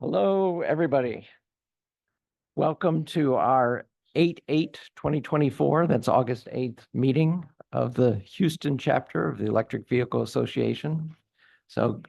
Hello, everybody. Welcome to our 8/8/2024, that's August 8th meeting of the Houston chapter of the Electric Vehicle Association. So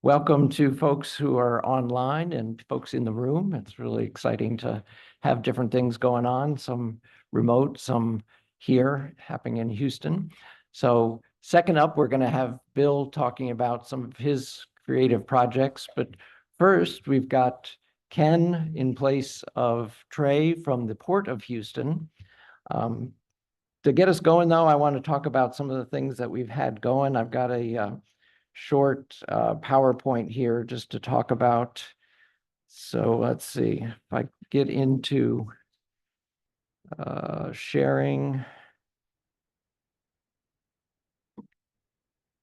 welcome to folks who are online and folks in the room. It's really exciting to have different things going on, some remote, some here happening in Houston. So second up, we're going to have Bill talking about some of his creative projects. But first, we've got Ken in place of Trey from the Port of Houston. To get us going, though, I want to talk about some of the things that we've had going. I've got a short PowerPoint here just to talk about. So let's see if I get into sharing.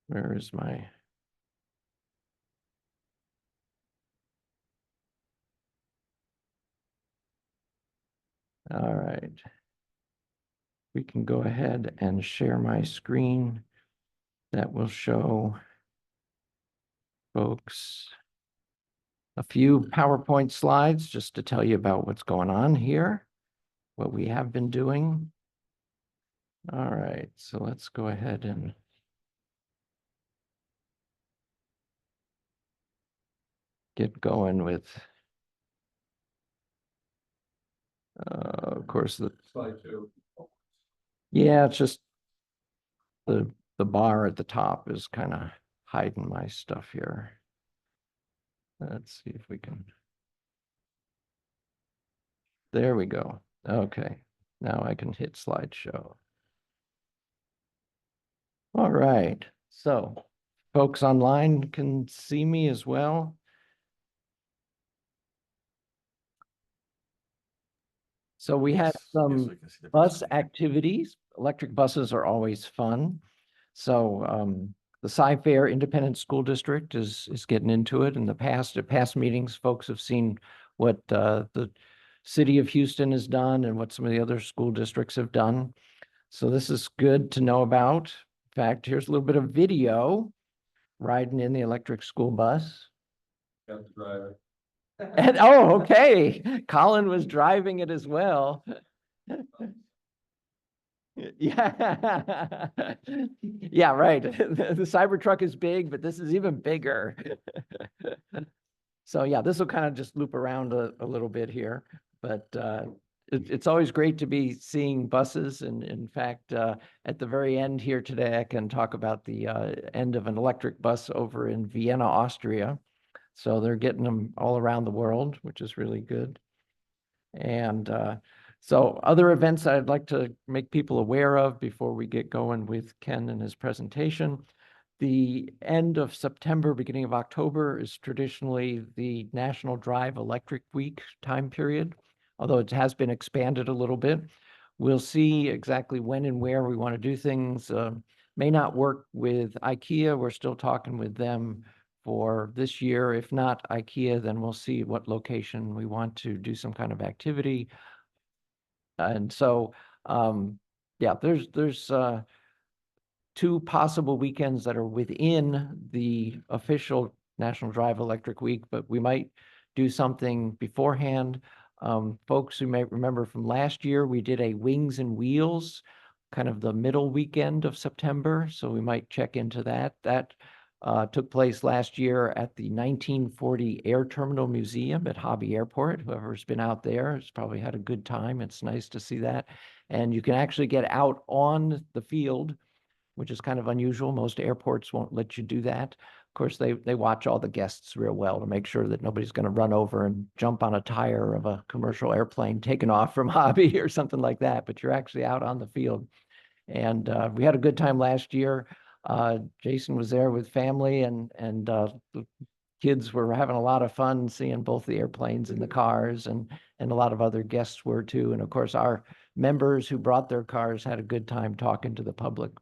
Where is my? All right. We can go ahead and share my screen. That will show folks a few PowerPoint slides just to tell you about what's going on here, what we have been doing. All right, so let's go ahead and get going with, of course, the slide two. Yeah, it's just the bar at the top is kind of hiding my stuff here. Let's see if we can. There we go. Okay, now I can hit slideshow. All right, so folks online can see me as well. So we had some bus activities. Electric buses are always fun. So the Cy-Fair Independent School District is getting into it. In the past, at past meetings, folks have seen what the city of Houston has done and what some of the other school districts have done. So this is good to know about. In fact, here's a little bit of video riding in the electric school bus. Got the driver. And oh, okay. Colin was driving it as well. Yeah. Yeah, right. The Cybertruck is big, but this is even bigger. So yeah, this will kind of just loop around a little bit here, but it's always great to be seeing buses. And in fact, at the very end here today, I can talk about the end of an electric bus over in Vienna, Austria. So they're getting them all around the world, which is really good. And so other events that I'd like to make people aware of before we get going with Ken and his presentation. The end of September, beginning of October is traditionally the National Drive Electric Week time period, although it has been expanded a little bit. We'll see exactly when and where we want to do things. May not work with IKEA. We're still talking with them for this year. If not IKEA, then we'll see what location we want to do some kind of activity. And so, yeah, there's two possible weekends that are within the official National Drive Electric Week, but we might do something beforehand. Folks who may remember from last year, we did a Wings and Wheels, kind of the middle weekend of September. So we might check into that. That took place last year at the 1940 Air Terminal Museum at Hobby Airport. Whoever's been out there has probably had a good time. It's nice to see that. And you can actually get out on the field, which is kind of unusual. Most airports won't let you do that. Of course, they watch all the guests real well to make sure that nobody's going to run over and jump on a tire of a commercial airplane taken off from Hobby or something like that. But you're actually out on the field. And we had a good time last year. Jason was there with family, and the kids were having a lot of fun seeing both the airplanes and the cars, and a lot of other guests were too. And of course, our members who brought their cars had a good time talking to the public.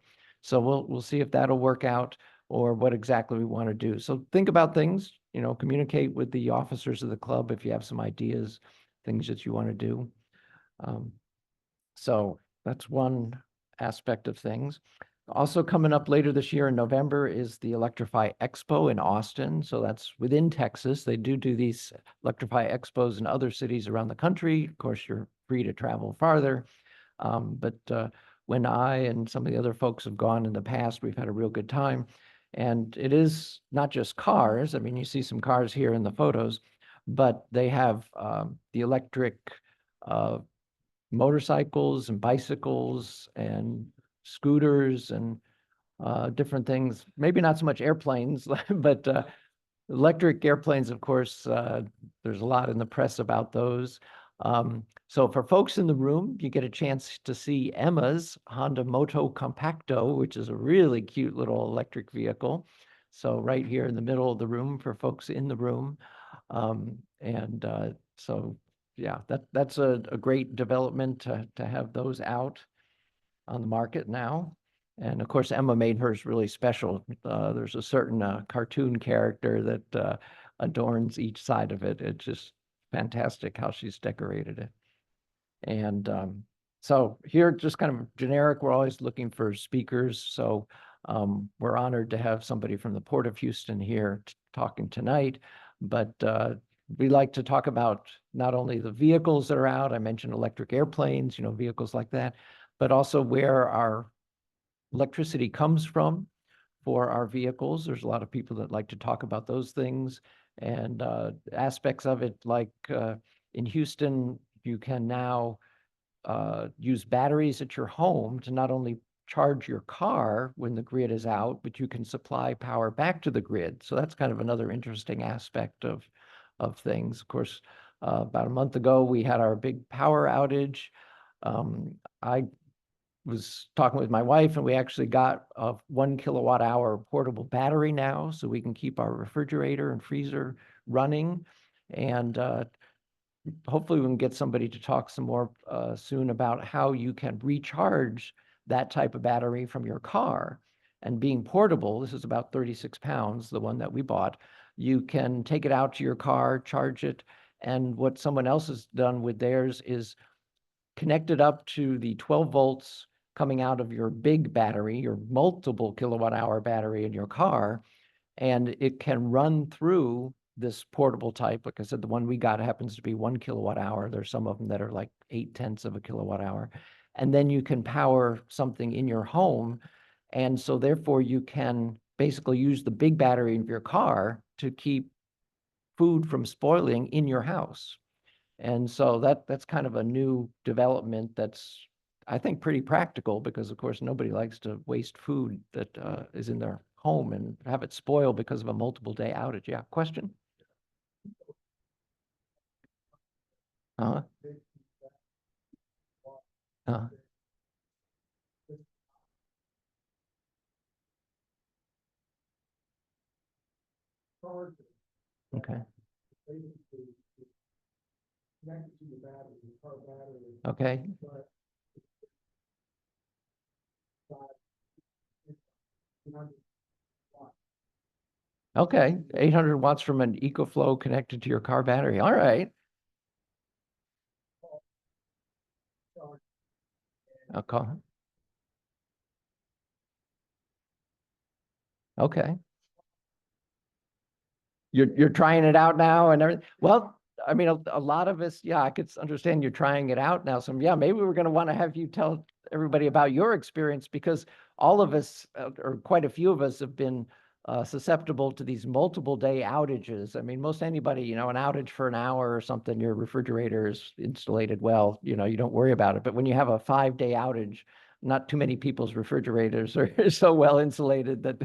So we'll see if that'll work out or what exactly we want to do. So think about things, communicate with the officers of the club if you have some ideas, things that you want to do. So that's one aspect of things. Also coming up later this year in November is the Electrify Expo in Austin. So that's within Texas. They do these Electrify Expos in other cities around the country. Of course, you're free to travel farther. But when I and some of the other folks have gone in the past, we've had a real good time. And it is not just cars. I mean, you see some cars here in the photos, but they have the electric motorcycles and bicycles and scooters and different things. Maybe not so much airplanes, but electric airplanes, of course, there's a lot in the press about those. So for folks in the room, you get a chance to see Emma's Honda Moto Compacto, which is a really cute little electric vehicle. So right here in the middle of the room for folks in the room. So yeah, that's a great development to have those out on the market now. And of course, Emma made hers really special. There's a certain cartoon character that adorns each side of it. It's just fantastic how she's decorated it. And so here, just kind of generic, we're always looking for speakers. So we're honored to have somebody from the Port of Houston here talking tonight. But we like to talk about not only the vehicles that are out, I mentioned electric airplanes, vehicles like that, but also where our electricity comes from for our vehicles. There's a lot of people that like to talk about those things and aspects of it, like in Houston, you can now use batteries at your home to not only charge your car when the grid is out, but you can supply power back to the grid. So that's kind of another interesting aspect of things. Of course, about a month ago, we had our big power outage. I was talking with my wife, and we actually got a 1 kilowatt hour portable battery now, so we can keep our refrigerator and freezer running. And hopefully we can get somebody to talk some more soon about how you can recharge that type of battery from your car. And being portable, this is about 36 pounds, the one that we bought, you can take it out to your car, charge it, and what someone else has done with theirs is connected up to the 12 volts coming out of your big battery, your multiple kilowatt hour battery in your car, and it can run through this portable type. Like I said, the one we got happens to be 1 kilowatt hour. There's some of them that are like 0.8 of a kilowatt hour. And then you can power something in your home. And so therefore you can basically use the big battery of your car to keep food from spoiling in your house. And so that's kind of a new development that's, I think, pretty practical, because of course nobody likes to waste food that is in their home and have it spoil because of a multiple day outage. Yeah, question? Uh, uh, okay. Okay. Okay. 800 watts from an EcoFlow connected to your car battery. All right. I'll call. Okay. You're trying it out now and everything. Well, I mean, a lot of us, yeah, I could understand you're trying it out now. So yeah, maybe we're going to want to have you tell everybody about your experience, because all of us, or quite a few of us, have been susceptible to these multiple day outages. I mean, most anybody, an outage for an hour or something, your refrigerator is insulated well, you don't worry about it. But when you have a 5-day outage, not too many people's refrigerators are so well insulated that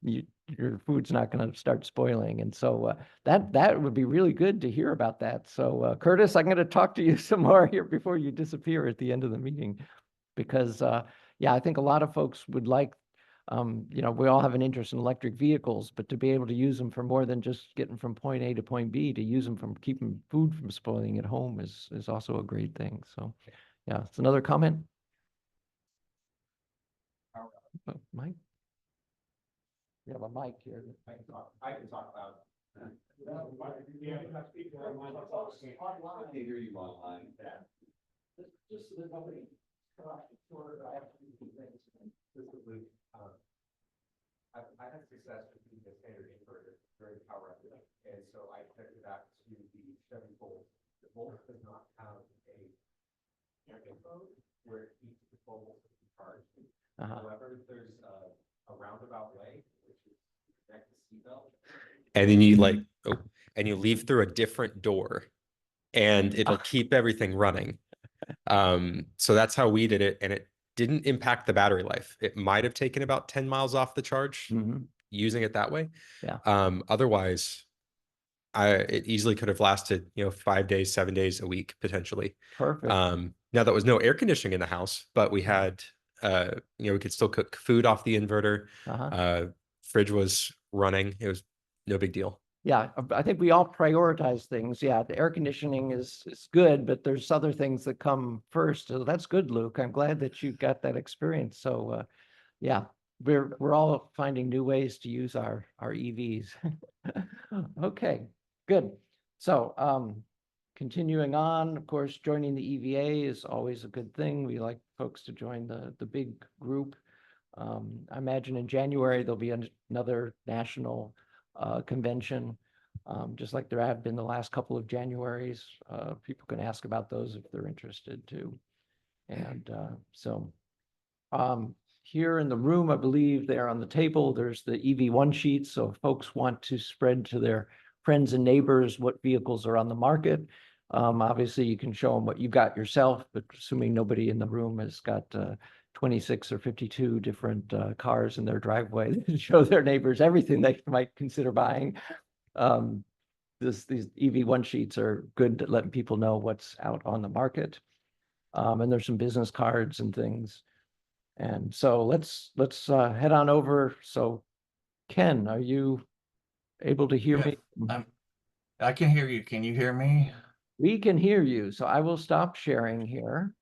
your food's not going to start spoiling. And so that would be really good to hear about that. So Curtis, I'm going to talk to you some more here before you disappear at the end of the meeting, because yeah, I think a lot of folks would like, we all have an interest in electric vehicles, but to be able to use them for more than just getting from point A to point B, to use them from keeping food from spoiling at home is also a great thing. So yeah, it's another comment. Mike? We have a mic here. I can talk about. I can hear you online. Just so that nobody. I have to do things. I had success with the standard inverter, very power active, and so I connected that to the Chevy Volt. The Volt does not have a camping mode where it keeps the Volt charged. However, there's a roundabout way, which is connect the seatbelt. And then you like, and you leave through a different door and it'll keep everything running. So that's how we did it. And it didn't impact the battery life. It might have taken about 10 miles off the charge using it that way. Yeah. Otherwise, it easily could have lasted, 5 days, 7 days, a week, potentially. Perfect. Now there was no air conditioning in the house, but we had, we could still cook food off the inverter. Fridge was running. It was no big deal. Yeah, I think we all prioritize things. Yeah, the air conditioning is good, but there's other things that come first. So that's good, Luke. I'm glad that you got that experience. So yeah, we're all finding new ways to use our EVs. Okay, good. So continuing on, of course, joining the EVA is always a good thing. We like folks to join the big group. I imagine in January there'll be another national convention, just like there have been the last couple of Januaries. People can ask about those if they're interested too. And so here in the room, I believe there on the table, there's the EV1 sheet. So if folks want to spread to their friends and neighbors what vehicles are on the market, obviously you can show them what you got yourself, but assuming nobody in the room has got 26 or 52 different cars in their driveway to show their neighbors everything they might consider buying. These EV1 sheets are good at letting people know what's out on the market. And there's some business cards and things. And so let's head on over. So Ken, are you able to hear me? I can hear you. Can you hear me? We can hear you. So I will stop sharing here.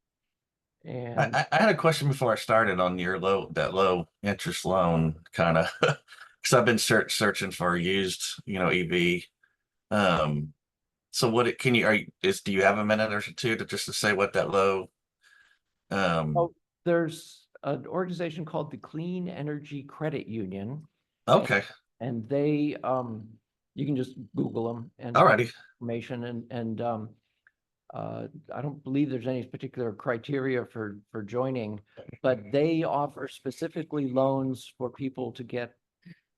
And I had a question before I started on your low interest loan kind of, because I've been searching for a used, EV. So what do you have a minute or two to say what that low? There's an organization called the Clean Energy Credit Union. Okay. And they, you can just Google them and Alrighty. information and I don't believe there's any particular criteria for joining, but they offer specifically loans for people to get,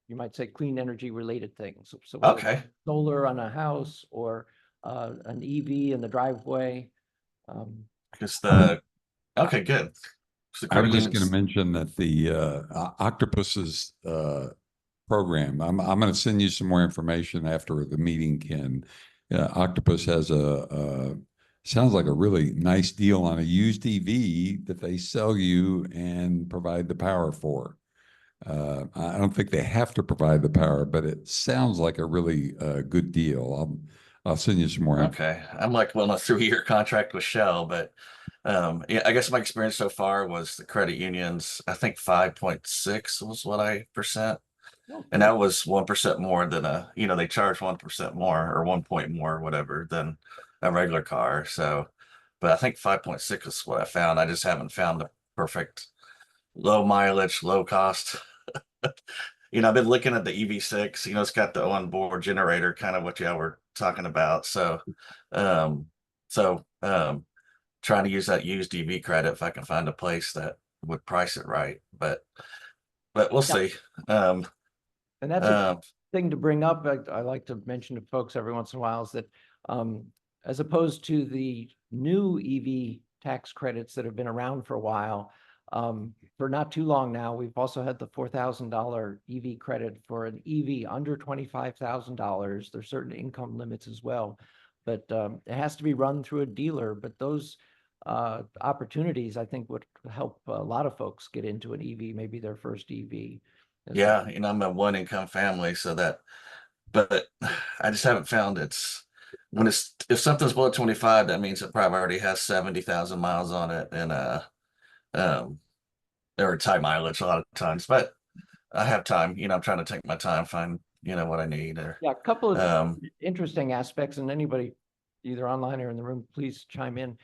you might say, clean energy related things. So Okay. Solar on a house or an EV in the driveway. Okay, good. I was just going to mention that the Octopus's program, I'm going to send you some more information after the meeting, Ken. Octopus has sounds like a really nice deal on a used EV that they sell you and provide the power for. I don't think they have to provide the power, but it sounds like a really good deal. I'll send you some more. Okay. I'm like, well, a 3-year contract with Shell, but yeah, I guess my experience so far was the credit unions, I think 5.6 was what percent. And that was 1% more than they charge 1% more or 1 point more, whatever, than a regular car. So, but I think 5.6 is what I found. I just haven't found the perfect low mileage, low cost. I've been looking at the EV6, it's got the onboard generator, kind of what y'all were talking about. So, trying to use that used EV credit if I can find a place that would price it right, but we'll see. And that's a thing to bring up. I like to mention to folks every once in a while is that as opposed to the new EV tax credits that have been around for a while, for not too long now, we've also had the $4,000 EV credit for an EV under $25,000. There's certain income limits as well, but it has to be run through a dealer. But those opportunities, I think, would help a lot of folks get into an EV, maybe their first EV. Yeah, I'm a 1-income family, but I just haven't found if something's below 25, that means it probably already has 70,000 miles on it, and or it's high mileage a lot of times. But I have time, I'm trying to take my time, find what I need. Yeah, a couple of interesting aspects, and anybody either online or in the room, please chime in.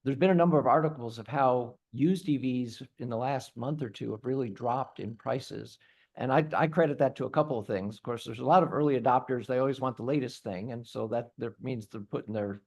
there's been a number of articles of how used EVs in the last month or two have really dropped in prices. And I credit that to a couple of things. Of course, there's a lot of early adopters. They always want the latest thing. And so that means they're putting their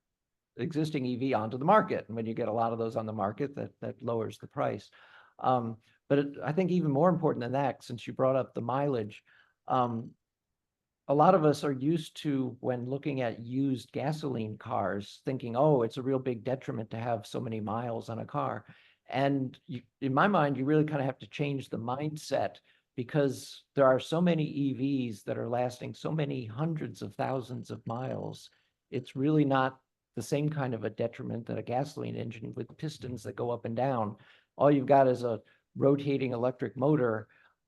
existing EV onto the market. And when you get a lot of those on the market, that lowers the price. But I think even more important than that, since you brought up the mileage, a lot of us are used to, when looking at used gasoline cars, thinking, oh, it's a real big detriment to have so many miles on a car. And in my mind, you really kind of have to change the mindset, because there are so many EVs that are lasting so many hundreds of thousands of miles. It's really not the same kind of a detriment that a gasoline engine with pistons that go up and down. All you've got is a rotating electric motor.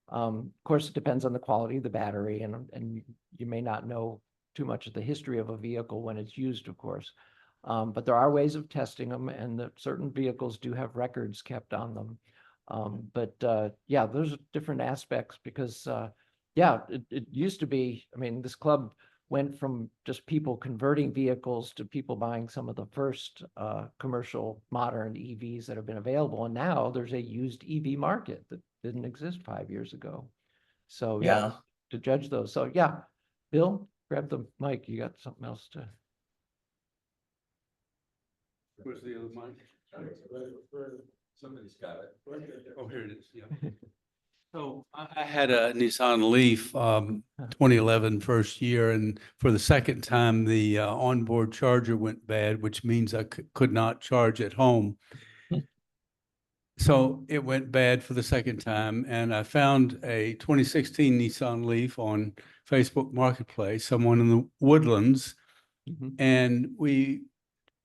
Of course, it depends on the quality of the battery, and you may not know too much of the history of a vehicle when it's used, of course. But there are ways of testing them, and certain vehicles do have records kept on them. Yeah, there's different aspects, because yeah, it used to be, I mean, this club went from just people converting vehicles to people buying some of the first commercial modern EVs that have been available. And now there's a used EV market that didn't exist 5 years ago. So yeah, to judge those. So yeah, Bill, grab the mic. You got something else to. Where's the other mic? Somebody's got it. Oh, here it is, yeah. So I had a Nissan Leaf 2011 first year, and for the second time, the onboard charger went bad, which means I could not charge at home. So it went bad for the second time, and I found a 2016 Nissan Leaf on Facebook Marketplace, someone in the Woodlands, and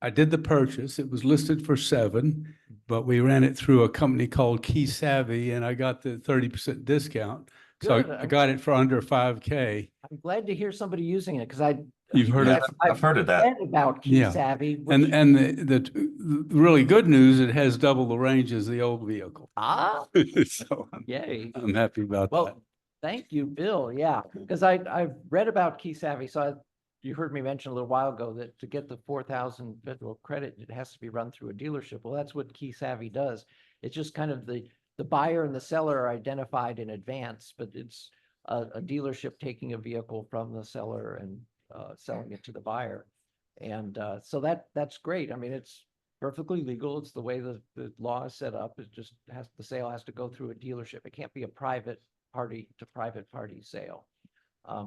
I did the purchase. It was listed for $7,000, but we ran it through a company called Key Savvy, and I got the 30% discount. So I got it for under $5,000. I'm glad to hear somebody using it, because You've heard of it? I've heard of that. read about Key Yeah. Savvy. And the really good news, it has double the range as the old vehicle. So Yay. I'm happy about that. Well, thank you, Bill. Yeah, because I've read about Key Savvy. So you heard me mention a little while ago that to get the 4,000 federal credit, it has to be run through a dealership. Well, that's what Key Savvy does. It's just kind of the buyer and the seller are identified in advance, but it's a dealership taking a vehicle from the seller and selling it to the buyer. And so that's great. I mean, it's perfectly legal. It's the way the law is set up. It just the sale has to go through a dealership. It can't be a private party to private party sale.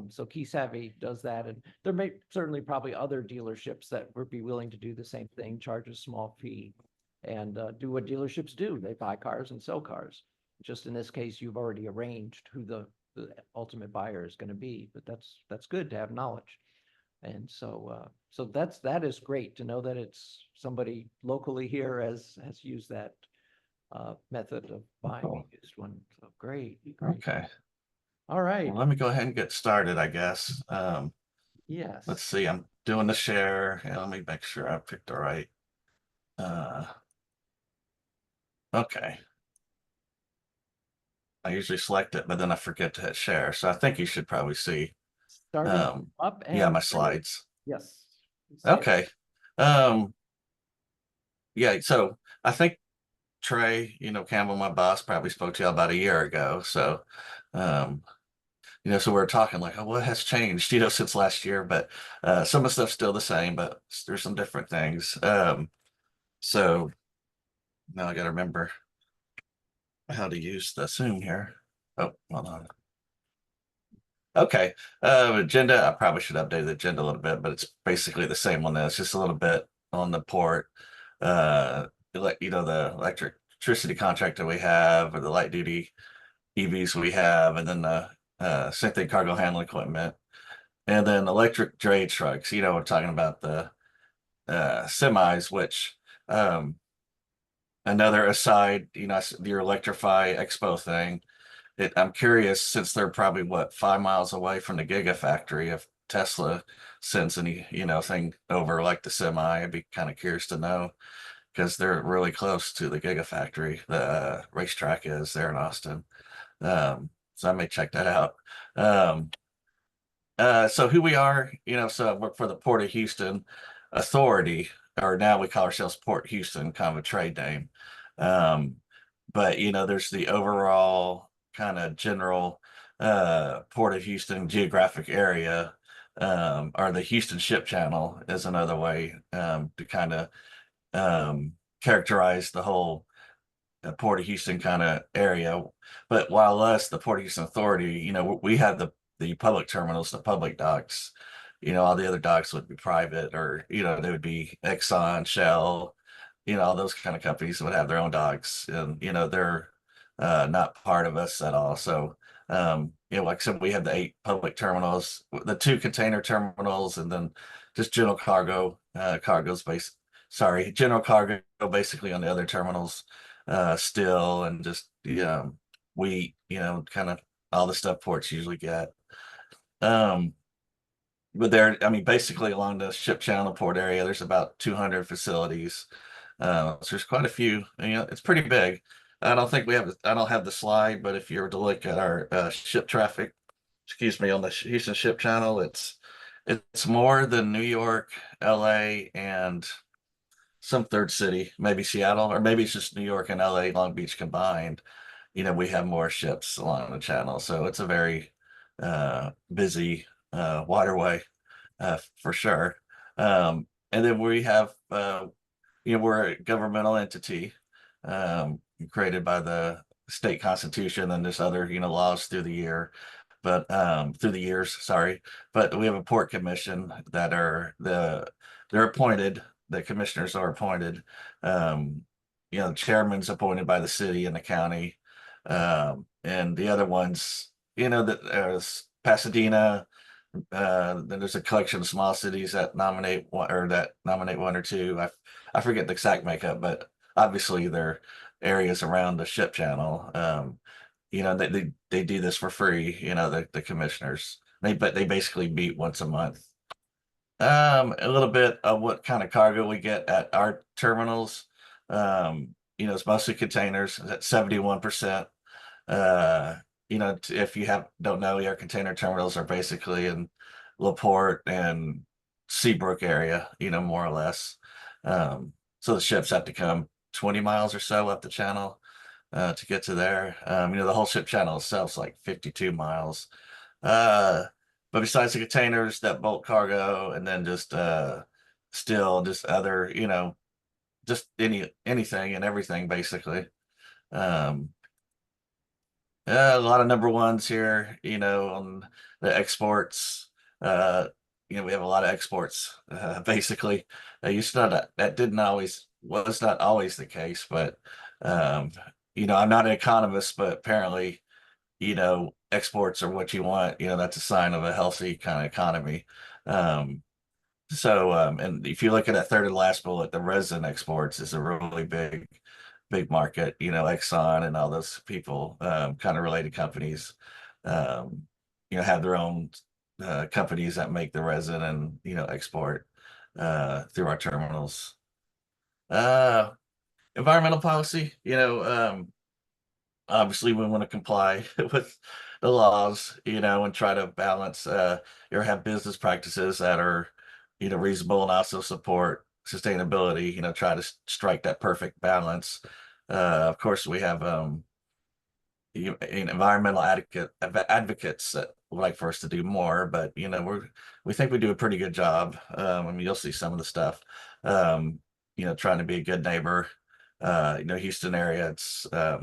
So Key Savvy does that, and there may certainly probably other dealerships that would be willing to do the same thing, charge a small fee, and do what dealerships do. They buy cars and sell cars. Just in this case, you've already arranged who the ultimate buyer is going to be, but that's good to have knowledge. And so that is great to know that it's somebody locally here has used that method of buying a used one. So great. Okay. All right. Well, let me go ahead and get started, I guess. Yes. Let's see, I'm doing the share. And let me make sure I picked the right. Okay. I usually select it, but then I forget to hit share. So I think you should probably see Starting up and yeah, my slides. Yes. Okay. Yeah, so I think Trey, Campbell, my boss, probably spoke to you about a year ago. So so we're talking like, oh, what has changed, since last year, but some of the stuff's still the same, but there's some different things. So now I got to remember how to use the Zoom here. Oh, hold on. Okay, agenda, I probably should update the agenda a little bit, but it's basically the same one. It's just a little bit on the port, the electricity contract that we have, or the light duty EVs we have, and then the same thing, cargo handling equipment, and then electric dray trucks. We're talking about the semis, which another aside, your Electrify Expo thing. I'm curious, since they're probably 5 miles away from the Gigafactory, if Tesla sends any thing over like the semi. I'd be kind of curious to know, because they're really close to the Gigafactory. The racetrack is there in Austin. So I may check that out. So who we are, so I work for the Port of Houston Authority. or now we call ourselves Port Houston, kind of a trade name. But there's the overall kind of general Port of Houston geographic area, or the Houston Ship Channel is another way to kind of characterize the whole Port of Houston kind of area. But while us, the Port of Houston Authority, we have the public terminals, the public docks. All the other docks would be private, or they would be Exxon, Shell, all those kind of companies would have their own docks, and they're not part of us at all. So like I said, we have the 8 public terminals, the 2 container terminals, and then just general cargo, general cargo basically on the other terminals still, and just wheat, kind of all the stuff ports usually get. But there, I mean, basically along the ship channel port area, there's about 200 facilities. So there's quite a few. It's pretty big. I don't have the slide, but if you were to look at our ship traffic, on the Houston Ship Channel, it's more than New York, LA, and some third city, maybe Seattle, or maybe it's just New York and LA, Long Beach combined. We have more ships along the channel, so it's a very busy waterway for sure. And then we have, we're a governmental entity created by the state constitution, and there's other, laws through the years, sorry. But we have a port commission that they're appointed. The commissioners are appointed. The chairman's appointed by the city and the county. And the other ones, that there's Pasadena. Then there's a collection of small cities that nominate one or two. I forget the exact makeup, but obviously they're areas around the ship channel. They do this for free. The commissioners. They basically meet once a month. A little bit of what kind of cargo we get at our terminals. It's mostly containers at 71%. If you don't know, our container terminals are basically in LaPorte and Seabrook area, more or less. So the ships have to come 20 miles or so up the channel to get to there. The whole ship channel itself is like 52 miles. But besides the containers, that bulk cargo, and then just still just other, just anything and everything basically. A lot of number ones here, on the exports. We have a lot of exports. Basically, was not always the case, but I'm not an economist, but apparently, exports are what you want. That's a sign of a healthy kind of economy. And if you look at that third and last bullet, the resin exports is a really big market. Exxon and all those people, kind of related companies, have their own companies that make the resin and export through our terminals. Environmental policy, obviously we want to comply with the laws, and try to balance or have business practices that are reasonable and also support sustainability, try to strike that perfect balance. Of course, we have environmental advocates that would like for us to do more, but we think we do a pretty good job. You'll see some of the stuff. Trying to be a good neighbor. Houston area. It's I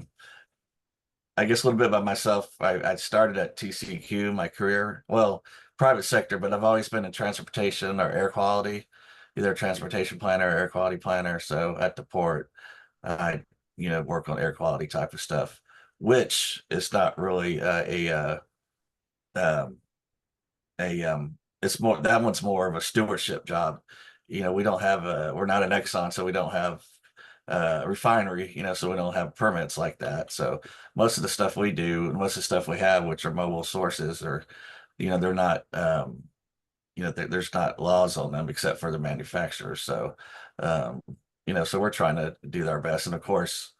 guess a little bit about myself. I started at TCQ, my career, well, private sector, but I've always been in transportation or air quality, either a transportation planner or air quality planner. So at the port, I work on air quality type of stuff, which is not really it's more, that one's more of a stewardship job. We don't have we're not an Exxon, so we don't have a refinery, so we don't have permits like that. So most of the stuff we do and most of the stuff we have, which are mobile sources, or they're not there's not laws on them except for the manufacturers. So so we're trying to do our best. And of course,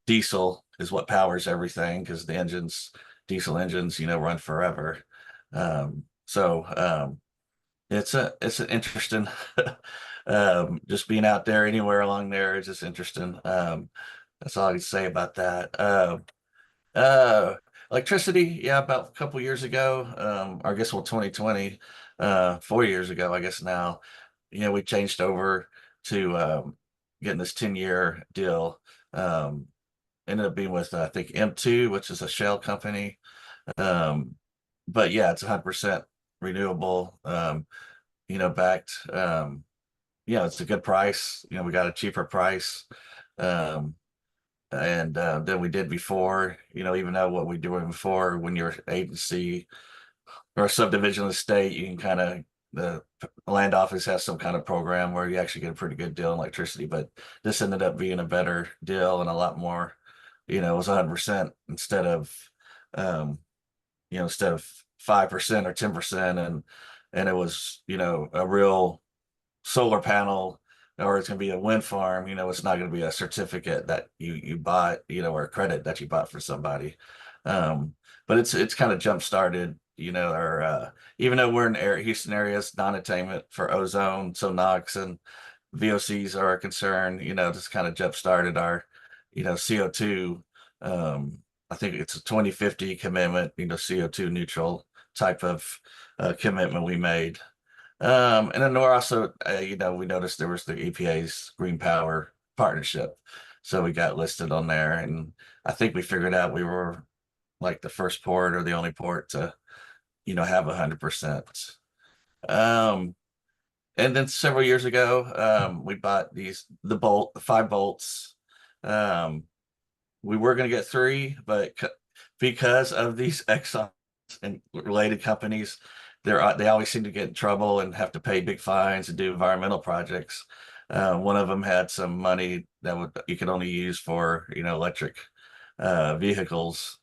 diesel is what powers everything, because the diesel engines run forever. It's an interesting just being out there anywhere along there is just interesting. That's all I can say about that. Uh, Electricity, yeah, about a couple years ago, or I guess, well, 2020, 4 years ago, I guess now, we changed over to getting this 10-year deal. Ended up being with, I think, M2, which is a shell company. But yeah, it's 100% renewable, backed. It's a good price. We got a cheaper price. Um, and than we did before. Even though what we were doing before, when you're agency or a subdivision of the state, you can kind of, the land office has some kind of program where you actually get a pretty good deal on electricity, but this ended up being a better deal and a lot more. It was 100% instead of 5% or 10%, and it was a real solar panel, or it's going to be a wind farm. It's not going to be a certificate that you bought, or a credit that you bought for somebody. But it's kind of jump started, or even though we're in Houston area's non-attainment for ozone, so NOx and VOCs are a concern. Just kind of jump started our CO2. I think it's a 2050 commitment, CO2 neutral type of commitment we made. And then we're also, we noticed there was the EPA's Green Power Partnership. So we got listed on there, and I think we figured out we were like the first port or the only port to, have 100%. And then several years ago, we bought the 5 bolts. We were going to get 3, but because of these Exxon and related companies, they always seem to get in trouble and have to pay big fines and do environmental projects. One of them had some money that you could only use for electric vehicles.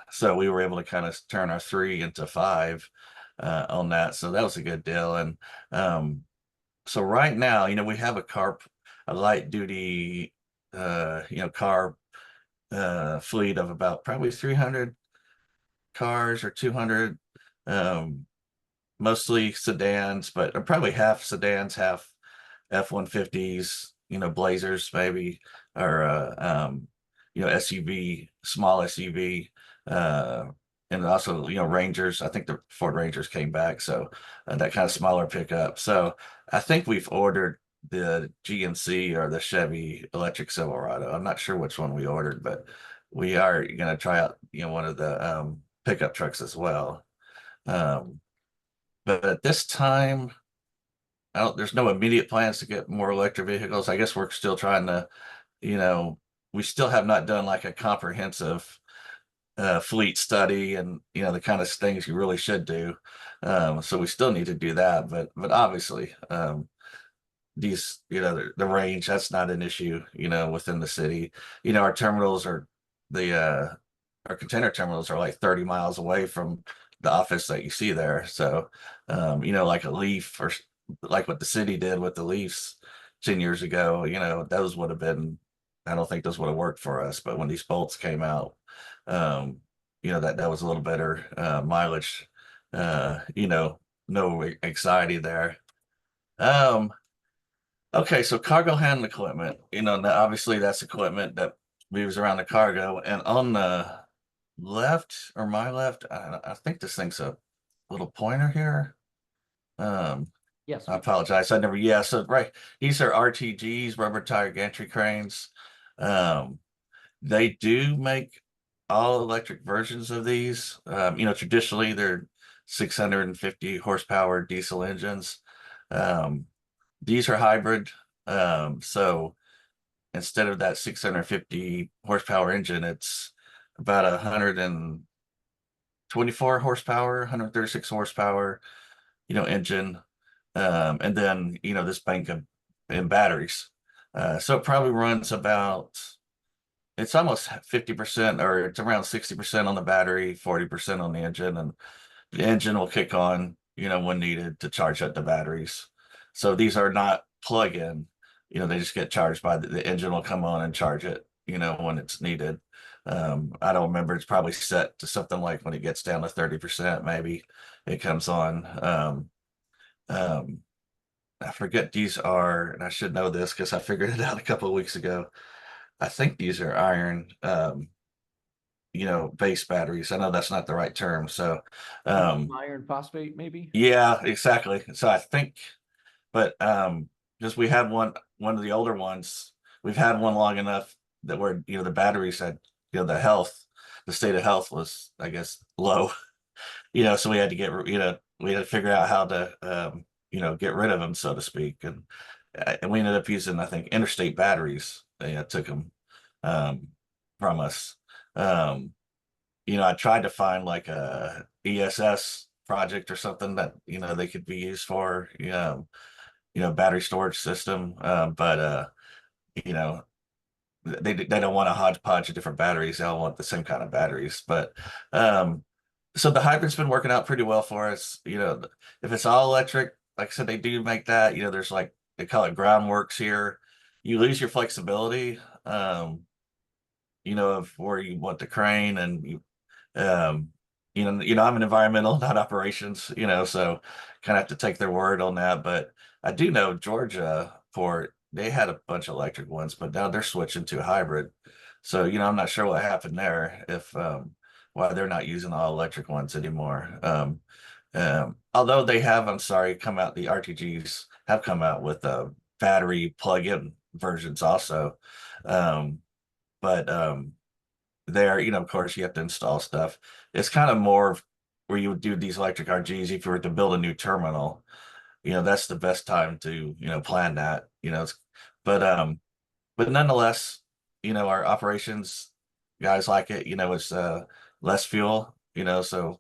So we were able to kind of turn our 3 into 5 on that. So that was a good deal. And so right now, we have a light duty car fleet of about probably 300 cars or 200, mostly sedans, but probably half sedans, half F-150s, Blazers maybe, or SUV, small SUV, and also Rangers. I think the Ford Rangers came back, so that kind of smaller pickup. So I think we've ordered the GMC or the Chevy electric Silverado. I'm not sure which one we ordered, but we are going to try out one of the pickup trucks as well. But at this time, there's no immediate plans to get more electric vehicles. I guess we're still trying to, we still have not done like a comprehensive fleet study and, the kind of things you really should do. So we still need to do that. But obviously, these, the range, that's not an issue, within the city. Our terminals are our container terminals are like 30 miles away from the office that you see there. So, like a Leaf, or like what the city did with the Leafs 10 years ago, those would have been, I don't think those would have worked for us. But when these bolts came out, that was a little better mileage, no anxiety there. Okay, so cargo handling equipment, obviously that's equipment that moves around the cargo. And on the left, or my left, I think this thing's a little pointer here. Yes. I apologize. So right, these are RTGs, rubber tire gantry cranes. They do make all electric versions of these. Traditionally they're 650 horsepower diesel engines. These are hybrid. So instead of that 650 horsepower engine, it's about 124 horsepower, 136 horsepower, engine. And then, this bank of in batteries. So it probably runs about, it's almost 50%, or it's around 60% on the battery, 40% on the engine, and the engine will kick on, when needed to charge up the batteries. So these are not plug-in, they just get charged by the engine will come on and charge it, when it's needed. I don't remember, it's probably set to something like when it gets down to 30%, maybe it comes on. I forget these are, and I should know this because I figured it out a couple of weeks ago. I think these are iron, base batteries. I know that's not the right term. So, Iron phosphate, maybe? yeah, exactly. So I think, but because we had one of the older ones, we've had one long enough that where the batteries had the state of health was, I guess, low. So we had to we had to figure out how to get rid of them, so to speak, and we ended up using, I think, interstate batteries. They took them from us. I tried to find like a ESS project or something that they could be used for, battery storage system, but you know they don't want a hodgepodge of different batteries. They all want the same kind of batteries. But so the hybrid's been working out pretty well for us. If it's all electric, like I said, they do make that. There's like they call it groundworks here. You lose your flexibility, of where you want the crane, and um, I'm an environmental, not operations, so kind of have to take their word on that. But I do know Georgia Port, they had a bunch of electric ones, but now they're switching to hybrid. So, I'm not sure what happened there, if why they're not using all electric ones anymore. Although they have, I'm sorry, the RTGs have come out with battery plug-in versions also. But there, of course, you have to install stuff. It's kind of more where you would do these electric RGs if you were to build a new terminal. That's the best time to plan that. But nonetheless, our operations guys like it. It's less fuel. So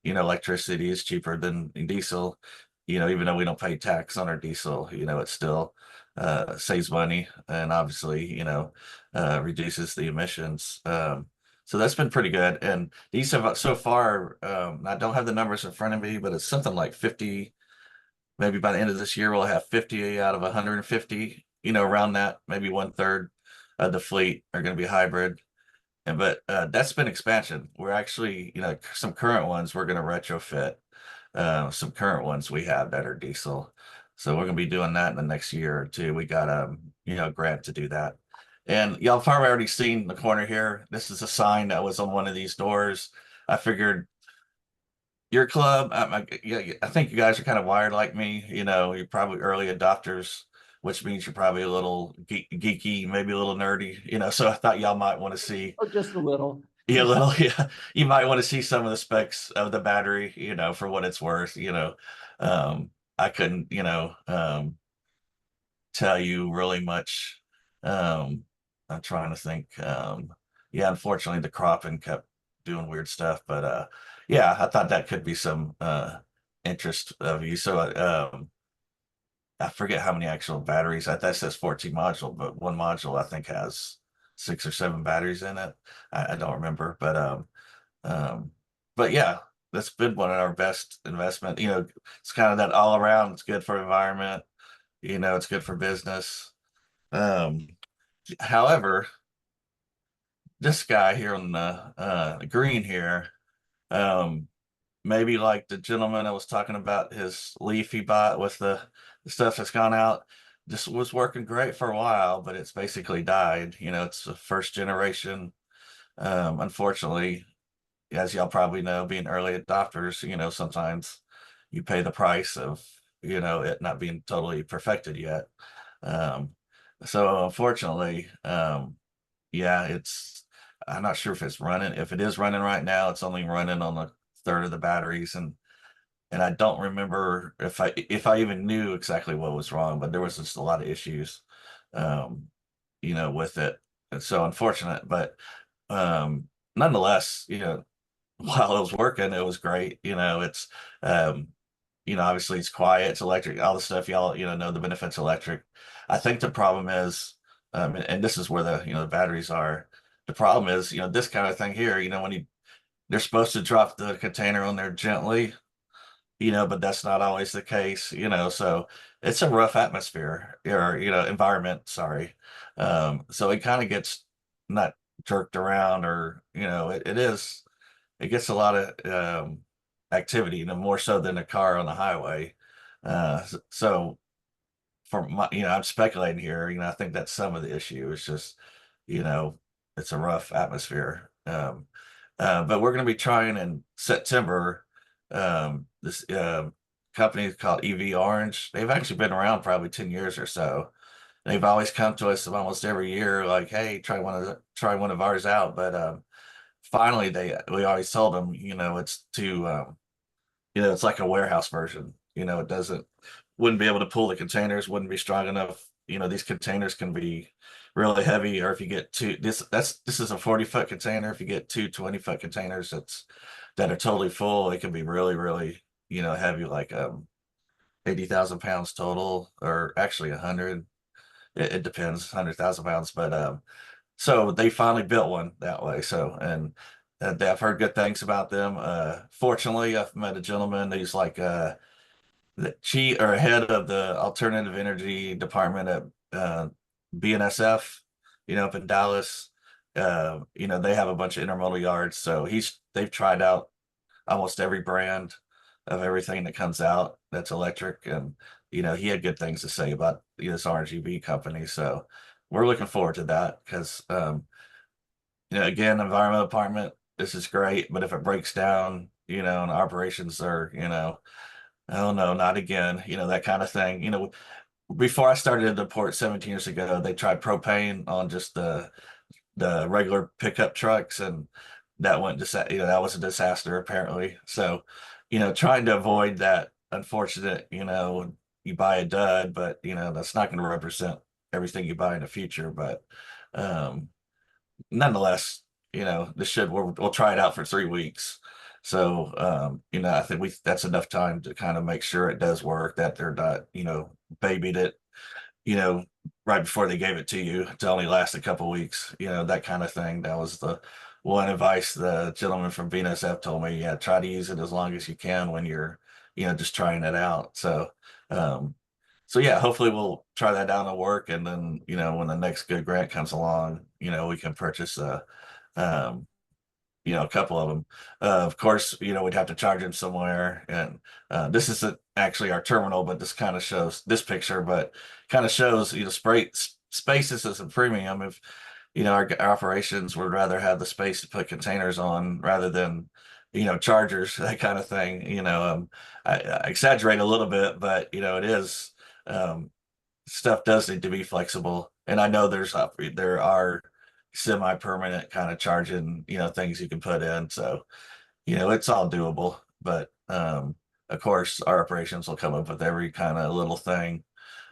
electricity is cheaper than diesel. Even though we don't pay tax on our diesel, it still saves money, and obviously reduces the emissions. So that's been pretty good. And these have so far, I don't have the numbers in front of me, but it's something like 50. Maybe by the end of this year, we'll have 50 out of 150, around that. Maybe 1/3 of the fleet are going to be hybrid. But that's been expansion. We're actually, some current ones we're going to retrofit. Some current ones we have that are diesel. So we're going to be doing that in the next year or two. We got a grant to do that. And y'all probably already seen the corner here. This is a sign that was on one of these doors. I figured your club, I think you guys are kind of wired like me. You're probably early adopters, which means you're probably a little geeky, maybe a little nerdy. So I thought y'all might want to see. Oh, just a little. Yeah, a little. Yeah, you might want to see some of the specs of the battery. For what it's worth. I couldn't, tell you really much. I'm trying to think. Yeah, unfortunately, the cropping kept doing weird stuff, but yeah, I thought that could be some interest of you. So I forget how many actual batteries. That says 14 module, but one module I think has 6 or 7 batteries in it. I don't remember, but yeah, that's been one of our best investment. It's kind of that all around. It's good for environment. It's good for business. However, this guy here on the green here, maybe like the gentleman I was talking about, his Leaf he bought with the stuff that's gone out, just was working great for a while, but it's basically died. It's the first generation. Unfortunately, as y'all probably know, being early adopters, sometimes you pay the price of, it not being totally perfected yet. So unfortunately, yeah, I'm not sure if it's running. If it is running right now, it's only running on 1/3 of the batteries. And I don't remember if I even knew exactly what was wrong, but there was just a lot of issues, with it. And so unfortunate, but nonetheless, while it was working, it was great. Obviously it's quiet, it's electric, all the stuff y'all, know the benefits of electric. I think the problem is, and this is where the batteries are. The problem is, this kind of thing here, when they're supposed to drop the container on there gently, but that's not always the case, so it's a rough atmosphere or, environment, sorry. So it kind of gets not jerked around, or, it gets a lot of activity, more so than a car on the highway. So for my, I'm speculating here, I think that's some of the issue. It's just, it's a rough atmosphere. But we're going to be trying in September. This company is called EV Orange. They've actually been around probably 10 years or so. They've always come to us almost every year, like, hey, try one of ours out. But finally, we always told them, it's too, it's like a warehouse version. It wouldn't be able to pull the containers, wouldn't be strong enough. These containers can be really heavy, or if you get this is a 40-foot container. If you get two 20-foot containers that are totally full, it can be really, really, heavy, like 80,000 pounds total, or actually 100. It depends, 100,000 pounds. But so they finally built one that way. So, and I've heard good things about them. Fortunately, I've met a gentleman who's like the head of the alternative energy department at BNSF, up in Dallas. They have a bunch of intermodal yards. So they've tried out almost every brand of everything that comes out that's electric. And, he had good things to say about this RGB company. So we're looking forward to that because, again, environmental department, this is great. But if it breaks down, and operations are, oh no, not again, that kind of thing. Before I started at the port 17 years ago, they tried propane on just the regular pickup trucks, and that that was a disaster apparently. So, trying to avoid that, unfortunate, you buy a dud, but that's not going to represent everything you buy in the future. But nonetheless, we'll try it out for 3 weeks. So, I think that's enough time to kind of make sure it does work, that they're not, babied it, right before they gave it to you to only last a couple weeks, that kind of thing. That was the one advice the gentleman from BNSF told me. Yeah, try to use it as long as you can when you're, just trying it out. So, so yeah, hopefully we'll try that out and work. And then, when the next good grant comes along, we can purchase um, a couple of them. Of course, we'd have to charge them somewhere. And this isn't actually our terminal, but this kind of shows this picture, but kind of shows, spaces as a premium. If, our operations would rather have the space to put containers on rather than, chargers, that kind of thing. I exaggerate a little bit, but, it is, stuff does need to be flexible. And I know there are semi-permanent kind of charging, things you can put in. So, it's all doable. But of course, our operations will come up with every kind of little thing,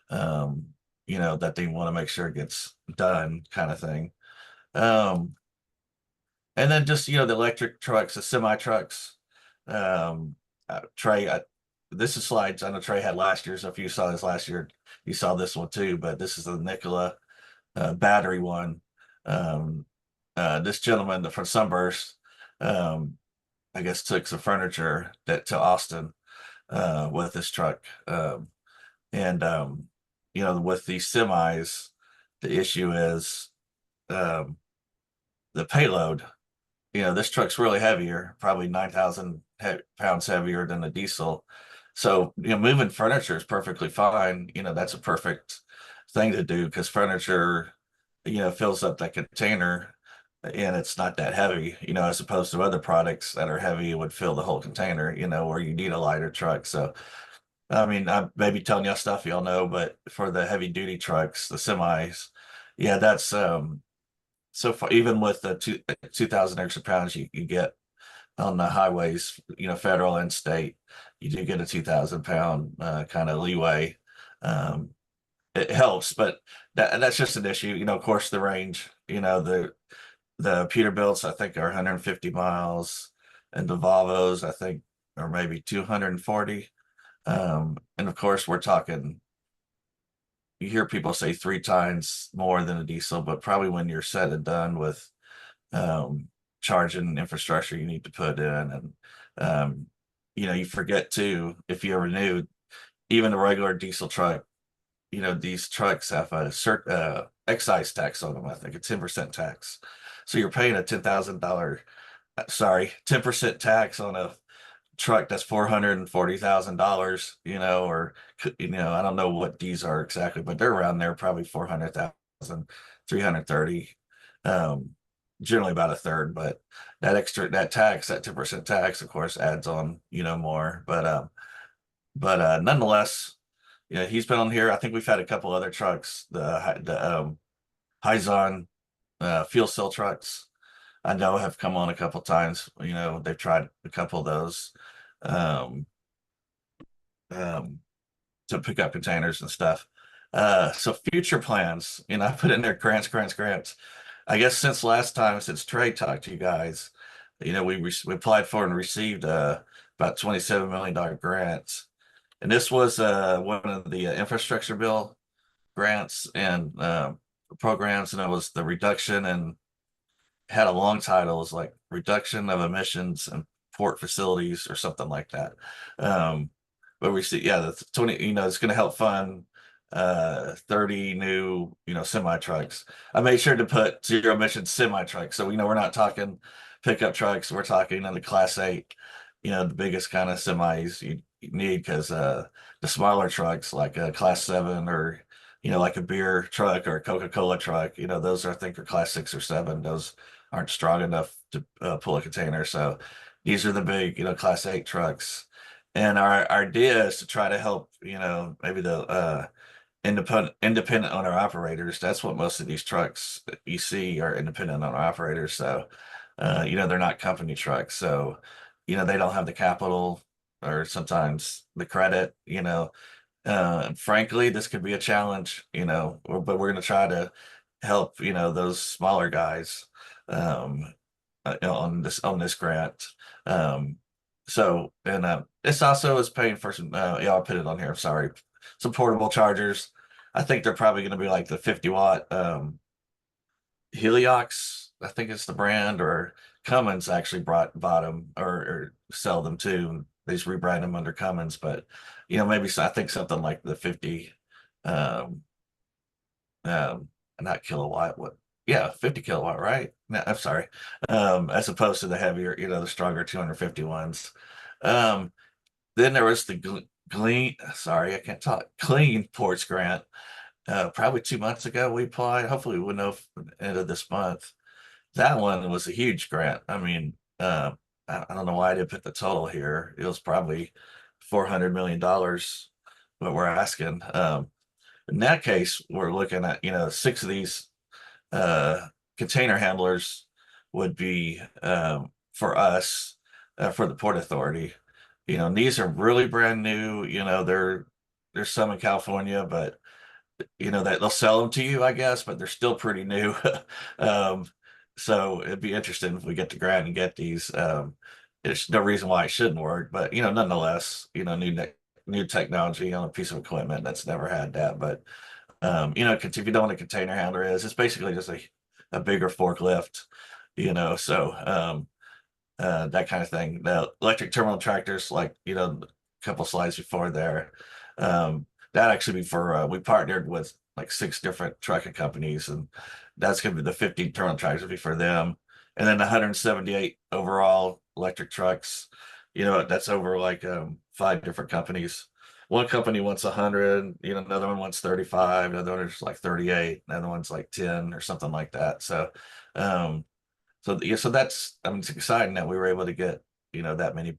that they want to make sure it gets done, kind of thing. And then just, the electric trucks, the semi trucks. Trey, this is slides I know Trey had last year. So if you saw this last year, you saw this one too. But this is the Nikola battery one. This gentleman from Sunburst, I guess, took some furniture to Austin with this truck. And with these semis, the issue is the payload. This truck's really heavier, probably 9,000 pounds heavier than the diesel. So, moving furniture is perfectly fine. That's a perfect thing to do because furniture, fills up that container and it's not that heavy, as opposed to other products that are heavy would fill the whole container, where you need a lighter truck. So, I mean, I may be telling y'all stuff y'all know, but for the heavy duty trucks, the semis, yeah, that's so far, even with the 2,000 extra pounds you get on the highways, federal and state, you do get a 2,000 pound kind of leeway. It helps, but that's just an issue. Of course, the range, the Peterbilts, I think, are 150 miles, and the Volvos, I think, are maybe 240. And of course, we're talking, you hear people say 3 times more than a diesel, but probably when you're said and done with charging infrastructure you need to put in, and you forget too, if you ever knew, even a regular diesel truck, these trucks have a certain excise tax on them. I think a 10% tax. So you're paying a $10,000, 10% tax on a truck that's $440,000, or I don't know what these are exactly, but they're around there, probably 400,000, 330. Generally about a third, but that tax, that 10% tax, of course, adds on, more. But nonetheless, he's been on here. I think we've had a couple other trucks, the Hyzon fuel cell trucks. I know have come on a couple times. They've tried a couple of those um, to pick up containers and stuff. So future plans, I put in there grants. I guess since last time, since Trey talked to you guys, we applied for and received about $27 million grants. And this was one of the infrastructure bill grants and programs, and it was the reduction, and had a long title. It was like reduction of emissions and port facilities or something like that. But we see, the 20, it's going to help fund 30 new, semi trucks. I made sure to put zero emission semi trucks. So, we're not talking pickup trucks. We're talking in the class 8, the biggest kind of semis you need, because the smaller trucks like a class 7 or, like a beer truck or a Coca-Cola truck, those are, I think, are class 6 or 7. Those aren't strong enough to pull a container. So these are the big, class 8 trucks. And our idea is to try to help, maybe the independent owner operators. That's what most of these trucks that you see are, independent owner operators. So, they're not company trucks. So, they don't have the capital or sometimes the credit, frankly, this could be a challenge, but we're going to try to help, those smaller guys on this grant. So, and this also is paying for some, I'll put it on here. I'm sorry. Some portable chargers. I think they're probably going to be like the 50-watt Heliox, I think it's the brand, or Cummins actually bought them or sell them too. They just rebrand them under Cummins, but maybe I think something like the 50, not kilowatt, 50 kilowatt, right? No, I'm sorry. As opposed to the heavier, the stronger 250 ones. Then there was the Clean Ports Grant. Probably 2 months ago we applied. Hopefully we'll know end of this month. That one was a huge grant. I mean, I don't know why I didn't put the total here. It was probably $400 million what we're asking. In that case, we're looking at, 6 of these container handlers would be for us, for the Port Authority. And these are really brand new. There's some in California, but that they'll sell them to you, I guess, but they're still pretty new. So it'd be interesting if we get the grant and get these. There's no reason why it shouldn't work, but nonetheless, new technology on a piece of equipment that's never had that. But if you know what a container handler is, it's basically just a bigger forklift, so that kind of thing. The electric terminal tractors, like a couple slides before there, that actually be for we partnered with like 6 different trucking companies, and that's going to be the 50 terminal tractors will be for them, and then the 178 overall electric trucks. That's over like 5 different companies. One company wants 100, another one wants 35, another one is like 38, another one's like 10 or something like that. So, so that's, it's exciting that we were able to get, that many,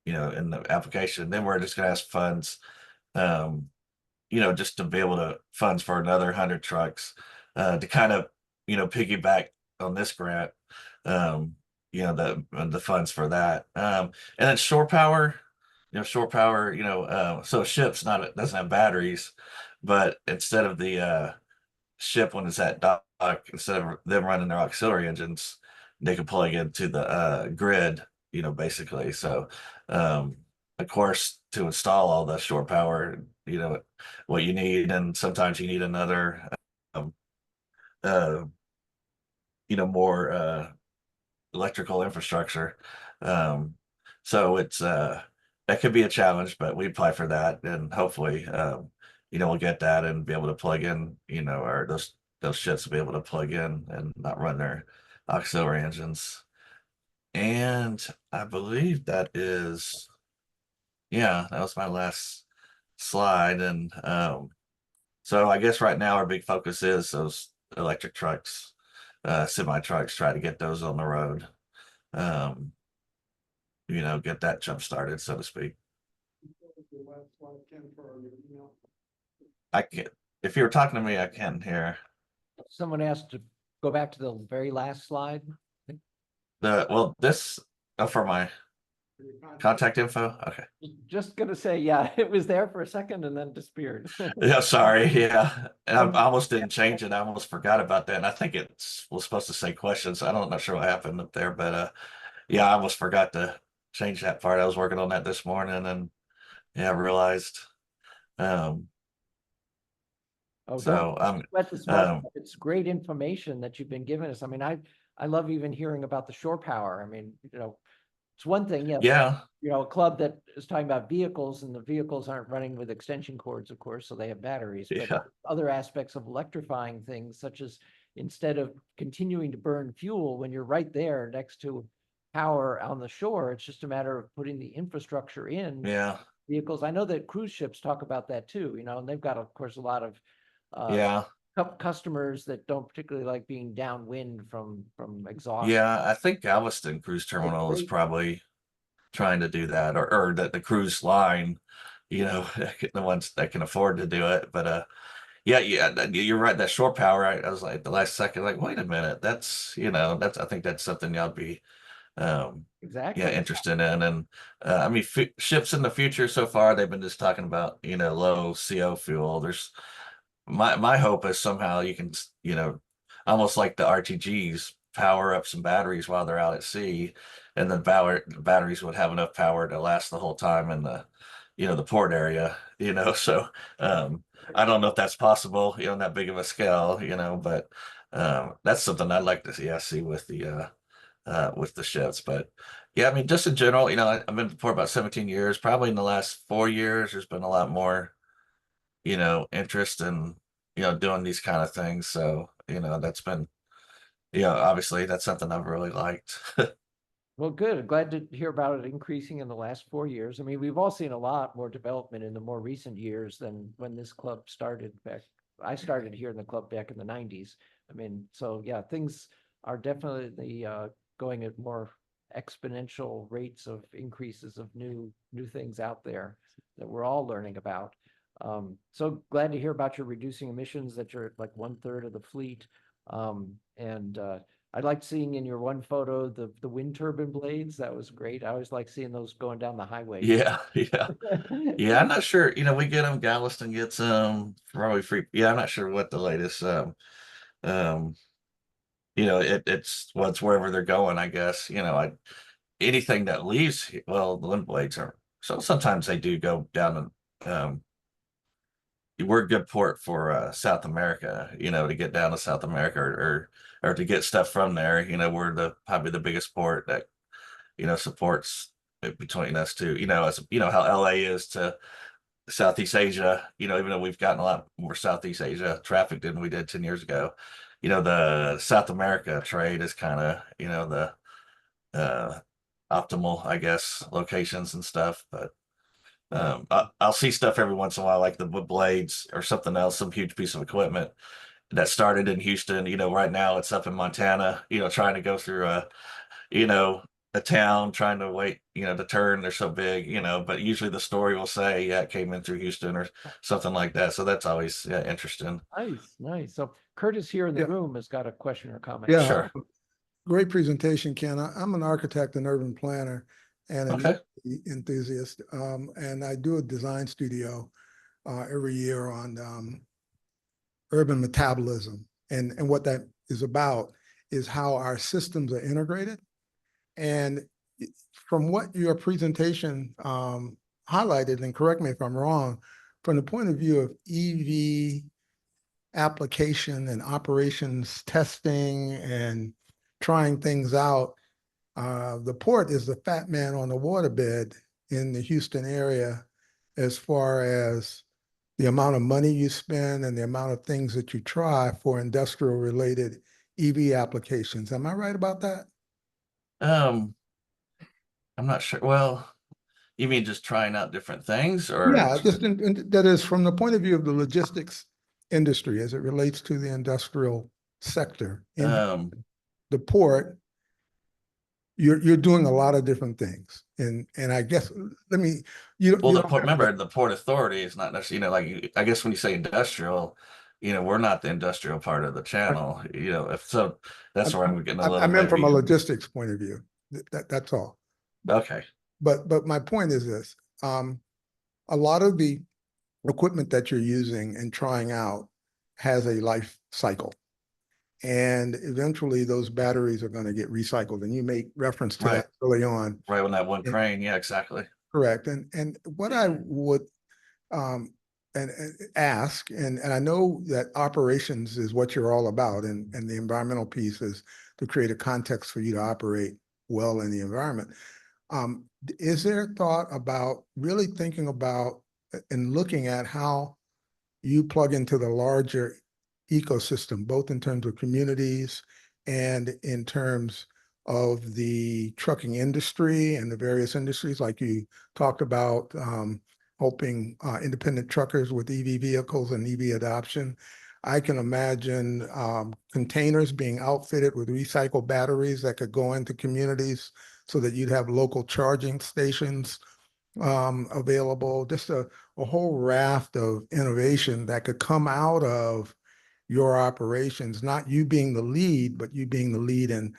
in the application. Then we're just going to ask funds, just to be able to funds for another 100 trucks, to kind of, piggyback on this grant, the funds for that. And then shore power, so ships doesn't have batteries, but instead of the ship when it's at dock, instead of them running their auxiliary engines, they can plug into the grid, basically. So, of course, to install all the shore power, what you need, and sometimes you need another, more electrical infrastructure. So it's that could be a challenge, but we apply for that, and hopefully, we'll get that and be able to plug in, or those ships will be able to plug in and not run their auxiliary engines. And I believe that is, yeah, that was my last slide. And so I guess right now our big focus is those electric trucks, semi trucks, try to get those on the road. Get that jump started, so to speak. I can't, if you were talking to me, I can't hear. Someone asked to go back to the very last slide. This, for my contact info. Okay. Just gonna say, yeah, it was there for a second and then disappeared. Yeah, sorry. Yeah. And I almost didn't change it. I almost forgot about that. And I think was supposed to say questions. I'm not sure what happened up there, but yeah, I almost forgot to change that part. I was working on that this morning and yeah, I realized. Oh, So don't sweat the smart. It's great information that you've been giving us. I mean, I love even hearing about the shore power. I mean, it's one thing, yes. Yeah. A club that is talking about vehicles, and the vehicles aren't running with extension cords, of course, so they have batteries. But Yeah. other aspects of electrifying things, such as instead of continuing to burn fuel when you're right there next to power on the shore, it's just a matter of putting the infrastructure in. Yeah. Vehicles. I know that cruise ships talk about that too, and they've got, of course, a lot of Yeah. customers that don't particularly like being downwind from exhaust. Yeah. I think Galveston Cruise Terminal is probably trying to do that, or that the cruise line, the ones that can afford to do it. But yeah, you're right. That shore power, I was like the last second, like, wait a minute, that's I think that's something y'all be exactly interested in. And I mean, ships in the future so far, they've been just talking about low CO fuel. There's my hope is somehow you can almost like the RTGs, power up some batteries while they're out at sea, and then the batteries would have enough power to last the whole time in the port area. So I don't know if that's possible, on that big of a scale, but that's something I'd like to see with the ships. But yeah, I mean, just in general, I've been for about 17 years. Probably in the last 4 years, there's been a lot more interest in doing these kind of things. So that's been obviously that's something I've really liked. Well, good. I'm glad to hear about it increasing in the last 4 years. I mean, we've all seen a lot more development in the more recent years than when this club started back. I started here in the club back in the 90s. I mean, so yeah, things are definitely going at more exponential rates of increases of new things out there that we're all learning about. So glad to hear about your reducing emissions, that you're at like 1/3 of the fleet. And I liked seeing in your one photo the wind turbine blades. That was great. I always like seeing those going down the highway. Yeah. I'm not sure. We get them. Galveston gets them probably free. Yeah, I'm not sure what the latest. It's wherever they're going, I guess. Anything that leaves. Well, the wind blades are. So sometimes they do go down and we're a good port for South America, to get down to South America or to get stuff from there. We're probably the biggest port that, supports between us two, as how LA is to Southeast Asia, even though we've gotten a lot more Southeast Asia traffic than we did 10 years ago. The South America trade is kind of, the optimal, I guess, locations and stuff. But I'll see stuff every once in a while, like the blades or something else, some huge piece of equipment that started in Houston. Right now it's up in Montana, trying to go through a town, trying to wait, to turn. They're so big, but usually the story will say, yeah, it came in through Houston or something like that. So that's always interesting. Nice. So Curtis here in the room has got a question or comment. Yeah. Sure. Great presentation, Ken. I'm an architect and urban planner and an Okay. enthusiast. And I do a design studio every year on urban metabolism. And what that is about is how our systems are integrated. And from what your presentation highlighted, and correct me if I'm wrong, from the point of view of EV application and operations testing and trying things out, the port is the fat man on the waterbed in the Houston area as far as the amount of money you spend and the amount of things that you try for industrial related EV applications. Am I right about that? I'm not sure. Well, you mean just trying out different things, or Yeah, just that is from the point of view of the logistics industry as it relates to the industrial sector in um, the port. You're doing a lot of different things, and I guess let me well, you the don't port, have to- remember, the Port Authority is not necessarily, I guess when you say industrial, we're not the industrial part of the channel, if so, that's where I'm getting a I little meant from a maybe, logistics point of view. That's all. okay, But my point is this: a lot of the equipment that you're using and trying out has a life cycle. And eventually those batteries are going to get recycled. And you make reference to right, that early on. right on that one Yeah. crane, yeah, exactly. Correct. And what I would and ask, and I know that operations is what you're all about, and the environmental piece is to create a context for you to operate well in the environment. Is there thought about really thinking about and looking at how you plug into the larger ecosystem, both in terms of communities and in terms of the trucking industry and the various industries, like you talked about, helping independent truckers with EV vehicles and EV adoption. I can imagine containers being outfitted with recycled batteries that could go into communities so that you'd have local charging stations available, just a whole raft of innovation that could come out of your operations, not you being the lead, but you being the lead in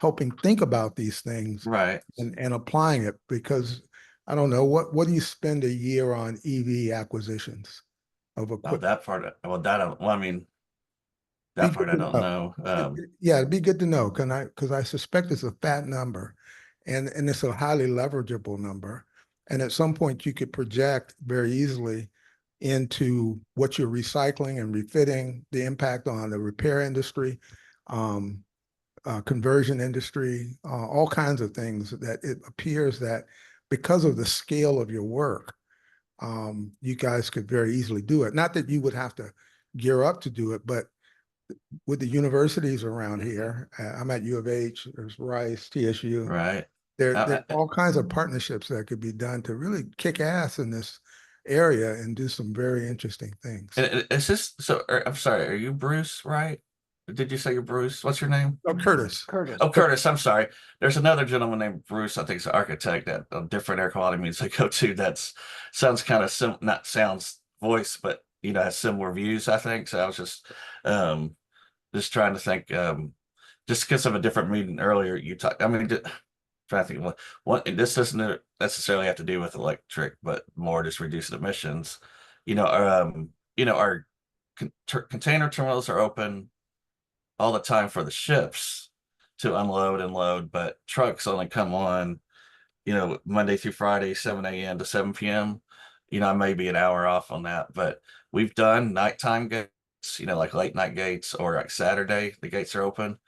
helping think about these things Right. and applying it. Because I don't know, what do you spend a year on EV acquisitions of Oh, equipment? that part, I mean, Be that part I good to don't know. Yeah, it'd be good to know, because I suspect it's a fat number, and it's a highly leverageable number. And at some point, you could project very easily into what you're recycling and refitting, the impact on the repair industry, um, conversion industry, all kinds of things that it appears that because of the scale of your work, you guys could very easily do it. Not that you would have to gear up to do it, but with the universities around here, I'm at U of H, there's Rice, TSU. Right. There I- are all kinds of partnerships that could be done to really kick ass in this area and do some very interesting things. It's just so. I'm sorry. Are you Bruce? Right? Did you say you're Bruce? What's your name? Oh, Curtis. Curtis. Oh, Curtis. I'm sorry. There's another gentleman named Bruce. I think he's an architect at a different air quality meetings I go to. That's sounds kind of not sounds voice, but has similar views. I think so. I was just trying to think. Just because of a different meeting earlier, you talked. I mean, trying to think what this doesn't necessarily have to do with electric, but more just reducing emissions. Our container terminals are open all the time for the ships to unload and load, but trucks only come on, Monday through Friday, 7 a.m. to 7 p.m. I may be an hour off on that, but we've done nighttime gates, like late night gates, or like Saturday, the gates are open,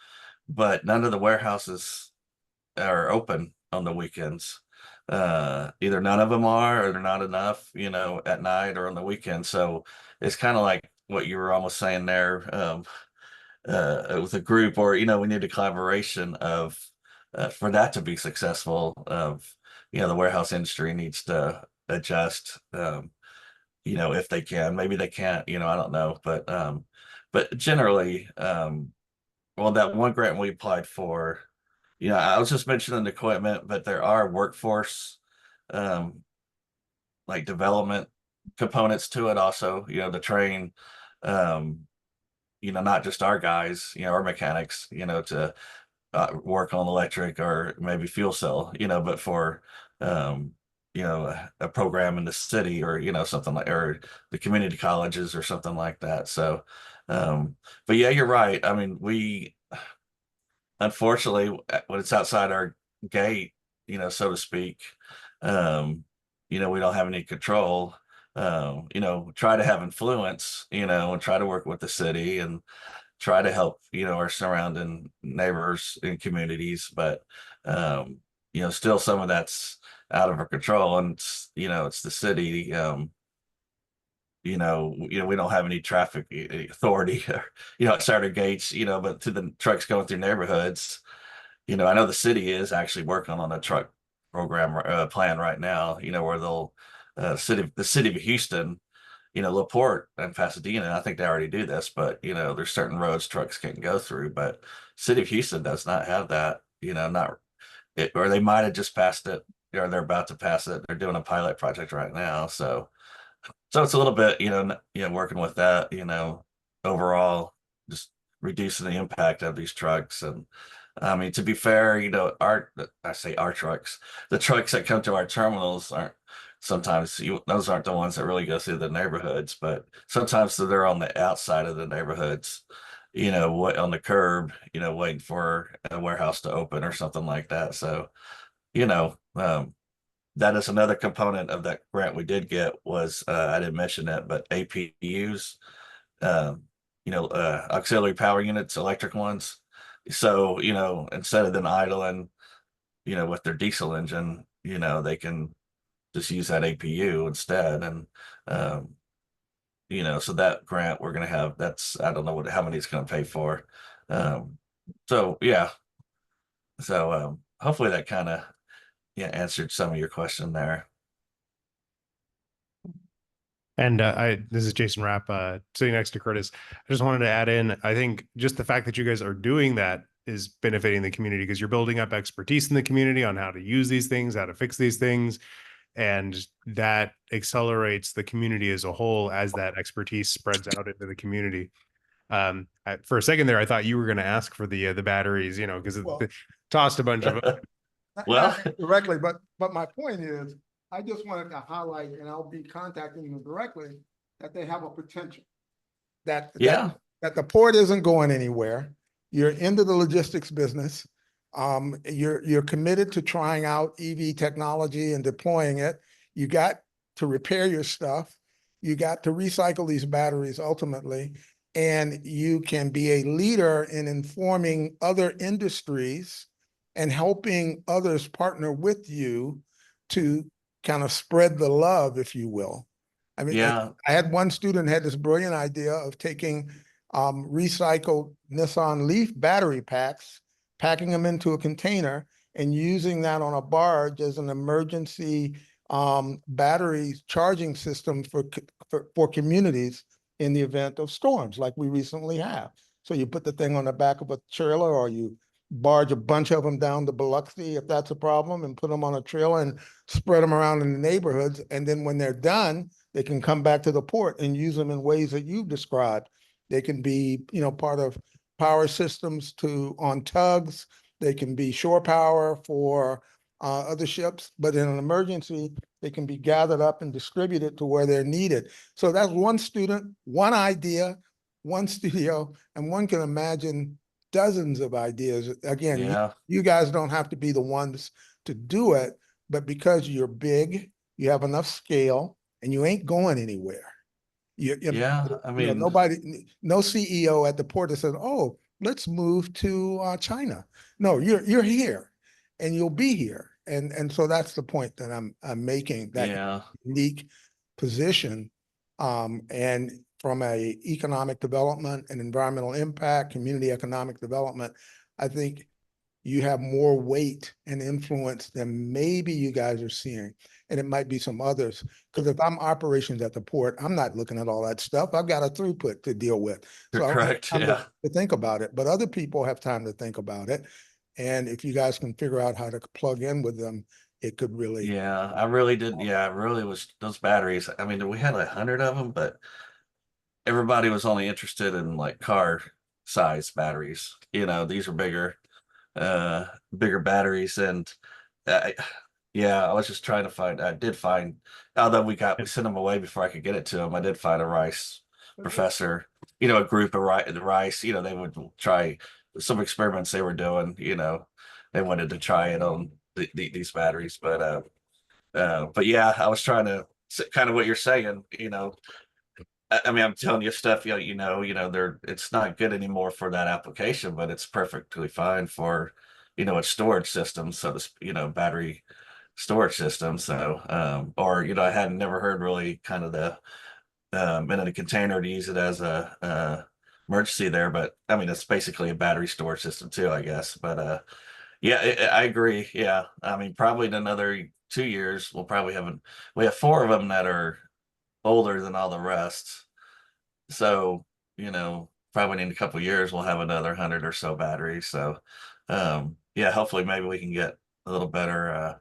but none of the warehouses are open on the weekends. Either none of them are, or they're not enough, at night or on the weekend. So it's kind of like what you were almost saying there, with a group, or we need a collaboration of for that to be successful. Of the warehouse industry needs to adjust. If they can, maybe they can't. I don't know, but generally, well, that one grant we applied for. I was just mentioning the equipment, but there are workforce um, like development components to it also, to train, not just our guys, our mechanics, to work on electric or maybe fuel cell, but for, a program in the city, or, something like, or the community colleges or something like that. So, but yeah, you're right. I mean, unfortunately, when it's outside our gate, so to speak, we don't have any control. Try to have influence, and try to work with the city and try to help, our surrounding neighbors and communities. But, still some of that's out of our control, and it's the city. We don't have any traffic authority, or, at Saturday gates, but to the trucks going through neighborhoods, I know the city is actually working on a truck program plan right now, where they'll the city of Houston, LaPorte and Pasadena, I think they already do this, but there's certain roads trucks can't go through, but city of Houston does not have that, not it, or they might have just passed it, or they're about to pass it. They're doing a pilot project right now. So it's a little bit, working with that, overall, just reducing the impact of these trucks. And I mean, to be fair, I say our trucks, the trucks that come to our terminals aren't sometimes those aren't the ones that really go through the neighborhoods, but sometimes they're on the outside of the neighborhoods, what on the curb, waiting for a warehouse to open or something like that. So, you know, um, that is another component of that grant we did get was I didn't mention that, but APUs, um, auxiliary power units, electric ones. So, instead of them idling, with their diesel engine, they can just use that APU instead. And so that grant we're gonna have, that's I don't know how many it's gonna pay for. So yeah. So hopefully that kind of answered some of your question there. And this is Jason Rapp, sitting next to Curtis. I just wanted to add in, I think just the fact that you guys are doing that is benefiting the community because you're building up expertise in the community on how to use these things, how to fix these things. And that accelerates the community as a whole as that expertise spreads out into the community. For a second there, I thought you were going to ask for the batteries, because Well, it tossed a bunch of them. Well, not directly, but my point is, I just wanted to highlight, and I'll be contacting them directly, that they have a potential. That the port isn't going anywhere. You're into the logistics business. You're committed to trying out EV technology and deploying it. You got to repair your stuff. You got to recycle these batteries ultimately, and you can be a leader in informing other industries and helping others partner with you to kind of spread the love, if you will. I mean, yeah, I had one student had this brilliant idea of taking recycled Nissan Leaf battery packs, packing them into a container and using that on a barge as an emergency battery charging system for communities in the event of storms like we recently have. So you put the thing on the back of a trailer, or you barge a bunch of them down to Biloxi if that's a problem, and put them on a trailer and spread them around in the neighborhoods. And then when they're done, they can come back to the port and use them in ways that you've described. They can be, part of power systems on tugs. They can be shore power for other ships, but in an emergency, they can be gathered up and distributed to where they're needed. So that's one student, one idea, one studio, and one can imagine dozens of ideas. Again, you guys don't have to be the ones to do it, but because you're big, you have enough scale, and you ain't going anywhere. I mean, no CEO at the port that said, "Oh, let's move to China." No, you're here, and you'll be here, and so that's the point that I'm making. That unique position, and from a economic development and environmental impact, community economic development, I think you have more weight and influence than maybe you guys are seeing. And it might be some others. Because if I'm operations at the port, I'm not looking at all that stuff. I've got a throughput to deal with. So I don't have time to think about it. But other people have time to think about it. And if you guys can figure out how to plug in with them, it could really. I really did. Yeah, it really was those batteries. I mean, we had 100 of them, but everybody was only interested in like car size batteries. These are bigger batteries. And I was just trying to find, although we sent them away before I could get it to them. I did find a Rice professor, a group of Rice, they would try some experiments they were doing, they wanted to try it on these batteries. But yeah, I was trying to kind of what you're saying, I mean, I'm telling you stuff, it's not good anymore for that application, but it's perfectly fine for, a storage system. So battery storage system. So, or, I hadn't never heard really kind of the, in a container to use it as a emergency there, but I mean, it's basically a battery storage system too, I guess. But, Yeah, I agree. Yeah. I mean, probably in another 2 years, we have 4 of them that are older than all the rest. So, probably in a couple of years, we'll have another 100 or so batteries. So, yeah, hopefully maybe we can get a little better,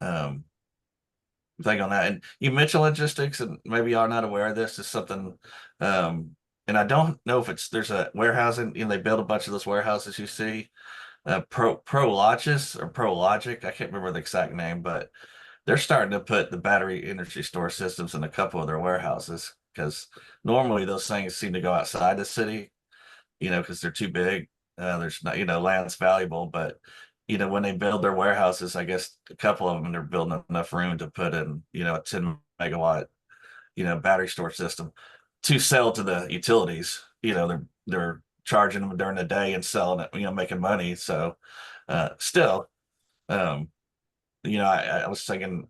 thing on that. And you mentioned logistics, and maybe y'all are not aware of this. Is something, and I don't know if there's a warehousing. They build a bunch of those warehouses you see, Prologis or Prologic. I can't remember the exact name, but they're starting to put the battery energy store systems in a couple of their warehouses because normally those things seem to go outside the city, because they're too big. There's not, land's valuable, but when they build their warehouses, I guess a couple of them they're building enough room to put in, a 10 megawatt, battery storage system to sell to the utilities. They're charging them during the day and selling it, making money. So still, I was thinking,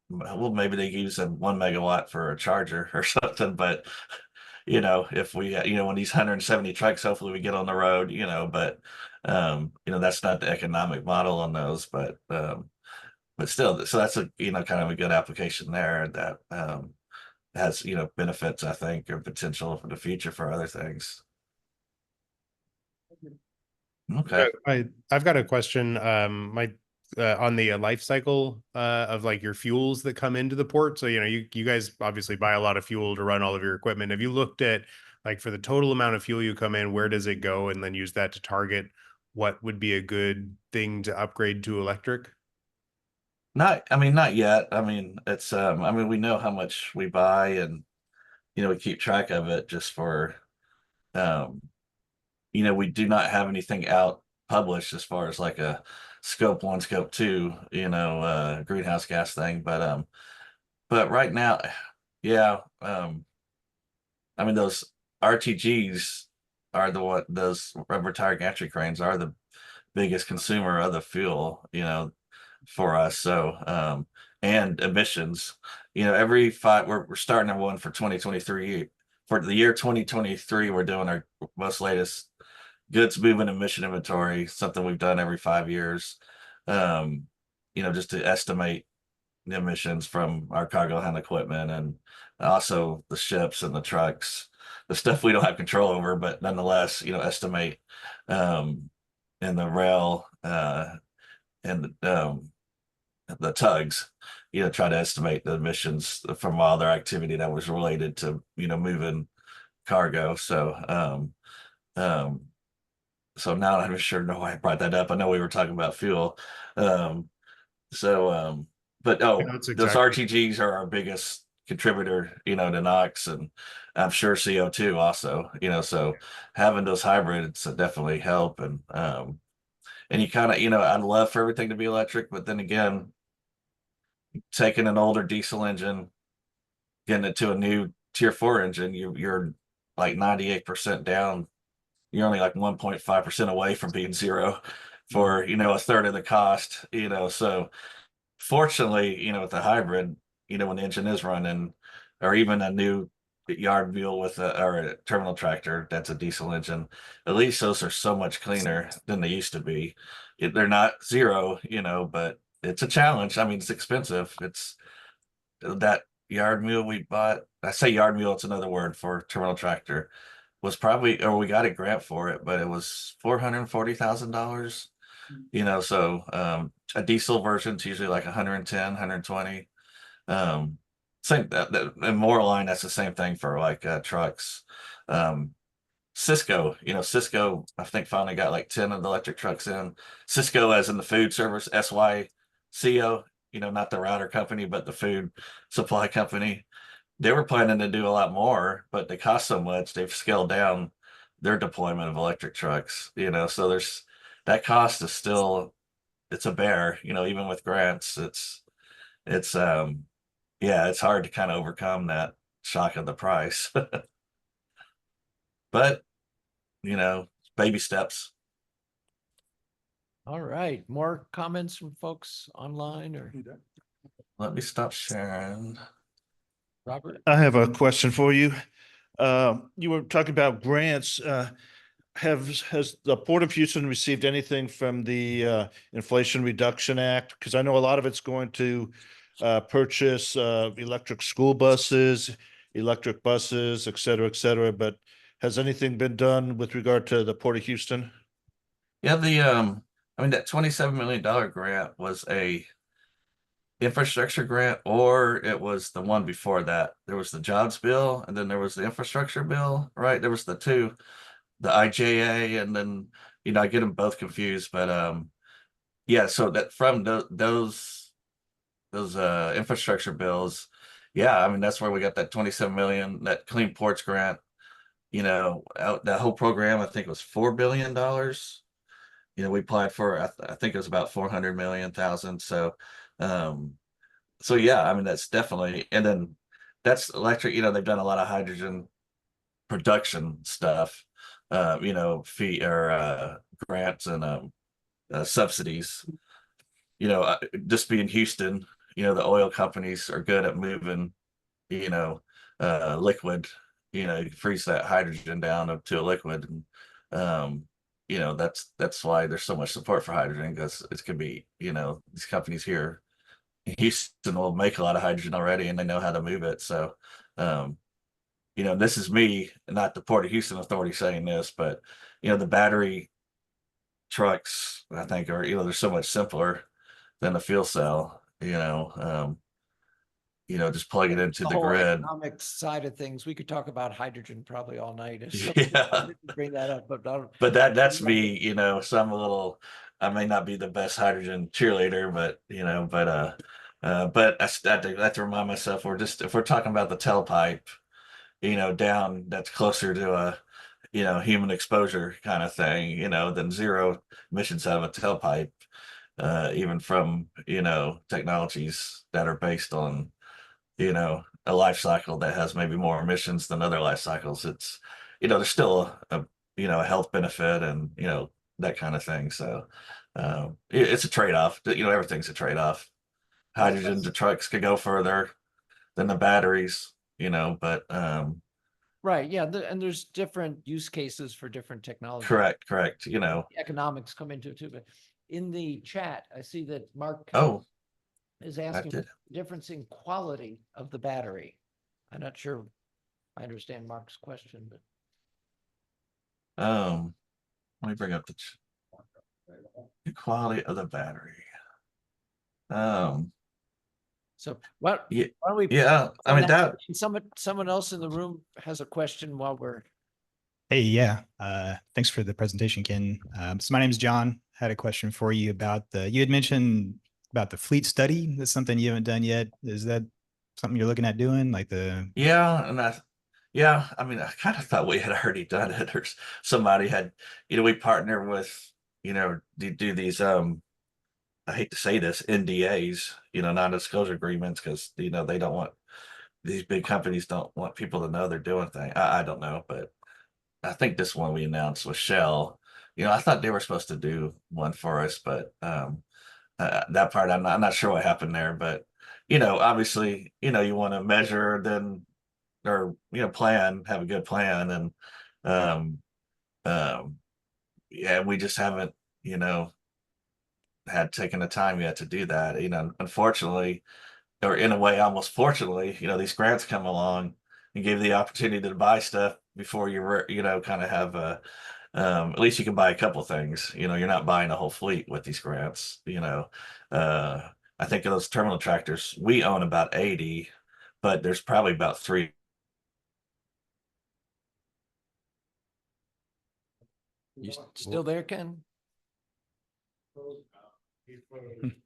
well, maybe they use a 1 megawatt for a charger or something, but if we, when these 170 trucks, hopefully we get on the road, but that's not the economic model on those, but still, so that's a, kind of a good application there that has, benefits, I think, or potential for the future for other things. Okay. I've got a question. My on the life cycle of like your fuels that come into the port. So, you guys obviously buy a lot of fuel to run all of your equipment. Have you looked at like for the total amount of fuel you come in, where does it go? And then use that to target what would be a good thing to upgrade to electric? Not yet. I mean, it's, we know how much we buy and, we keep track of it just for, we do not have anything out published as far as like a scope 1, scope 2, greenhouse gas thing. But right now, yeah, those RTGs are those rubber tire gantry cranes are the biggest consumer of the fuel, for us. So, and emissions, every 5, we're starting our one for 2023. For the year 2023, we're doing our most latest goods movement emission inventory, something we've done every 5 years, just to estimate the emissions from our cargo handling equipment and also the ships and the trucks, the stuff we don't have control over, but nonetheless, estimate, and the rail, and the tugs, try to estimate the emissions from all their activity that was related to, moving cargo. So now I'm sure know why I brought that up. I know we were talking about fuel. Um, but That's those exactly. RTGs are our biggest contributor, to NOx, and I'm sure CO2 also, so having those hybrids definitely help. And you kind of, I'd love for everything to be electric, but then again, taking an older diesel engine, getting it to a new tier 4 engine, you're like 98% down. You're only like 1.5% away from being zero for, a third of the cost, so fortunately, with the hybrid, when the engine is running, or even a new yard mule or a terminal tractor that's a diesel engine, at least those are so much cleaner than they used to be. They're not zero, but it's a challenge. I mean, it's expensive. It's that yard mule we bought. I say yard mule, it's another word for terminal tractor. Was probably, or we got a grant for it, but it was $440,000. So a diesel version is usually like 110, 120. Same and more line, that's the same thing for like trucks. Cisco, Cisco, I think finally got like 10 of the electric trucks in. Cisco, as in the food service, SYCO, not the router company, but the food supply company. They were planning to do a lot more, but they cost so much, they've scaled down their deployment of electric trucks, so there's that cost is still, it's a bear, even with grants, it's yeah, it's hard to kind of overcome that shock of the price. But, baby steps. All right, more comments from folks online or Let me stop sharing. Robert? I have a question for you. You were talking about grants. has the Port of Houston received anything from the Inflation Reduction Act? Because I know a lot of it's going to purchase electric school buses, electric buses, et cetera, but has anything been done with regard to the Port of Houston? Yeah, I mean, that $27 million grant was a infrastructure grant, or it was the one before that. There was the jobs bill, and then there was the infrastructure bill, right? There was the two, the IJA, and then, I get them both confused, but yeah, so that from those infrastructure bills, yeah, I mean, that's where we got that 27 million, that Clean Ports grant, that whole program, I think it was $4 billion. We applied for, I think it was about 400,000,000. So yeah, I mean, that's definitely, and then that's electric, they've done a lot of hydrogen production stuff, fee or grants and subsidies. Just being Houston, the oil companies are good at moving, liquid, you freeze that hydrogen down to a liquid. And, that's why there's so much support for hydrogen, because it can be, these companies here in Houston will make a lot of hydrogen already, and they know how to move it. So, this is me, not the Port of Houston Authority saying this, but, the battery trucks, I think, are, they're so much simpler than a fuel cell, just plug it into the whole grid. economic side of things. We could talk about hydrogen probably all night. Yeah. Bring that up, But that's me, so I may not be the best hydrogen cheerleader, but but I have to remind myself, if we're talking about the tailpipe, down, that's closer to a human exposure kind of thing, than zero emissions out of a tailpipe, even from technologies that are based on a life cycle that has maybe more emissions than other life cycles. It's there's still a health benefit, and that kind of thing. So it's a trade-off. Everything's a trade-off. Hydrogen, the trucks could go further than the batteries, but right, yeah, and there's different use cases for different technologies. correct. Economics come into it too, but in the chat, I see that Mark is asking did. the difference in quality of the battery. I'm not sure I understand Mark's question, but let me bring up the quality of the battery. so why Yeah, don't we? yeah, I mean, that Someone else in the room has a question while we're. Hey, yeah. Thanks for the presentation, Ken. So my name is John. Had a question for you about you had mentioned about the fleet study. That's something you haven't done yet. Is that something you're looking at doing? yeah, and I mean, I kind of thought we had already done it, or somebody had, we partner with, do these, I hate to say this, NDAs, non-disclosure agreements, because, they don't want, these big companies don't want people to know they're doing things. I don't know, but I think this one we announced was Shell. I thought they were supposed to do one for us, but that part, I'm not sure what happened there, but, obviously, you want to measure then, or, plan, have a good plan. And, yeah, we just haven't, had taken the time yet to do that. Unfortunately, or in a way, almost fortunately, these grants come along and give you the opportunity to buy stuff before kind of have at least you can buy a couple things. You're not buying a whole fleet with these grants. I think of those terminal tractors, we own about 80, but there's probably about 3. You still there, Ken?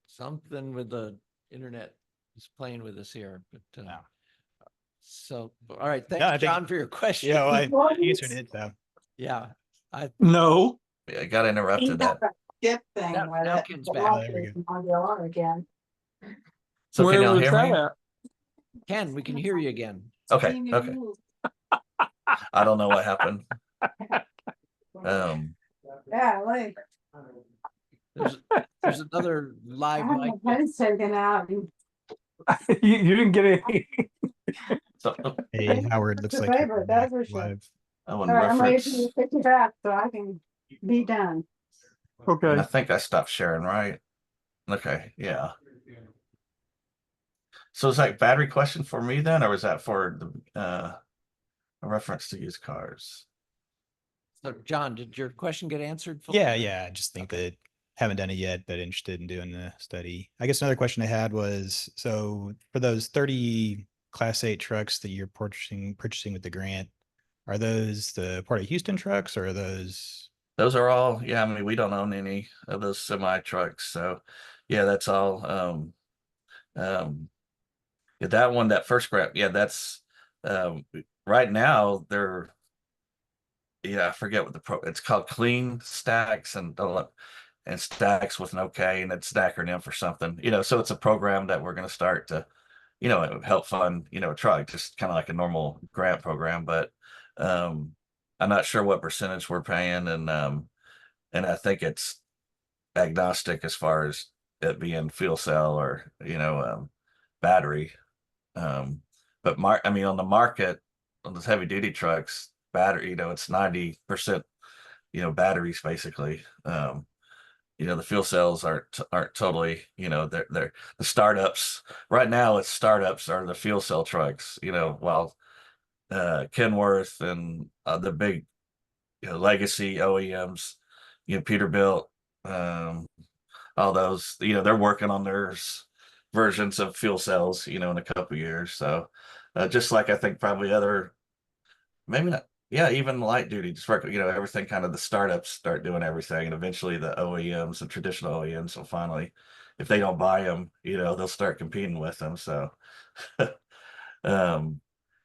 Something with the internet is playing with us here, but so all right. Thanks, John, for your question. Yeah, I answered it though. Yeah, No. Yeah, I got interrupted that. Skip thing Now- with now it. Ken's The back. light There we is on again. So Where can y'all was hear that me? at? Ken, we can hear you again. Okay. I don't know what happened. Yeah, like. There's another live mic. My pen's taken out. You didn't get any. So, Hey, Howard, looks It's a like you're favorite, back that's for sure. live. I All wouldn't right, I'm waiting for you reference, to pick it up so I can be done. and I think I stopped sharing, right? Okay, yeah. So is that battery question for me then, or was that for the a reference to used cars? So John, did your question get answered? fully? Yeah, I just think that haven't done it yet, but interested in doing the study. I guess another question I had was, so for those 30 Class 8 trucks that you're purchasing with the grant, are those the Port of Houston trucks or are those? Those are all, yeah, I mean, we don't own any of those semi trucks, so yeah, that's all. Yeah, that one, that first grant, yeah, that's right now they're, yeah, I forget what it's called, Clean Stacks and Stacks with an OK, and it's an acronym for something, so it's a program that we're going to start to, help fund, a truck, just kind of like a normal grant program, but I'm not sure what percentage we're paying, and I think it's agnostic as far as it being fuel cell or battery. But I mean, on the market, on those heavy duty trucks, battery, it's 90%, batteries basically. The fuel cells aren't totally, they're the startups right now. It's startups are the fuel cell trucks, while Kenworth and the big legacy OEMs, Peterbilt, all those, they're working on their versions of fuel cells, in a couple years. So just like I think probably maybe not, yeah, even light duty, just work, everything kind of the startups start doing everything, and eventually the OEMs and traditional OEMs will finally, if they don't buy them, they'll start competing with them. So um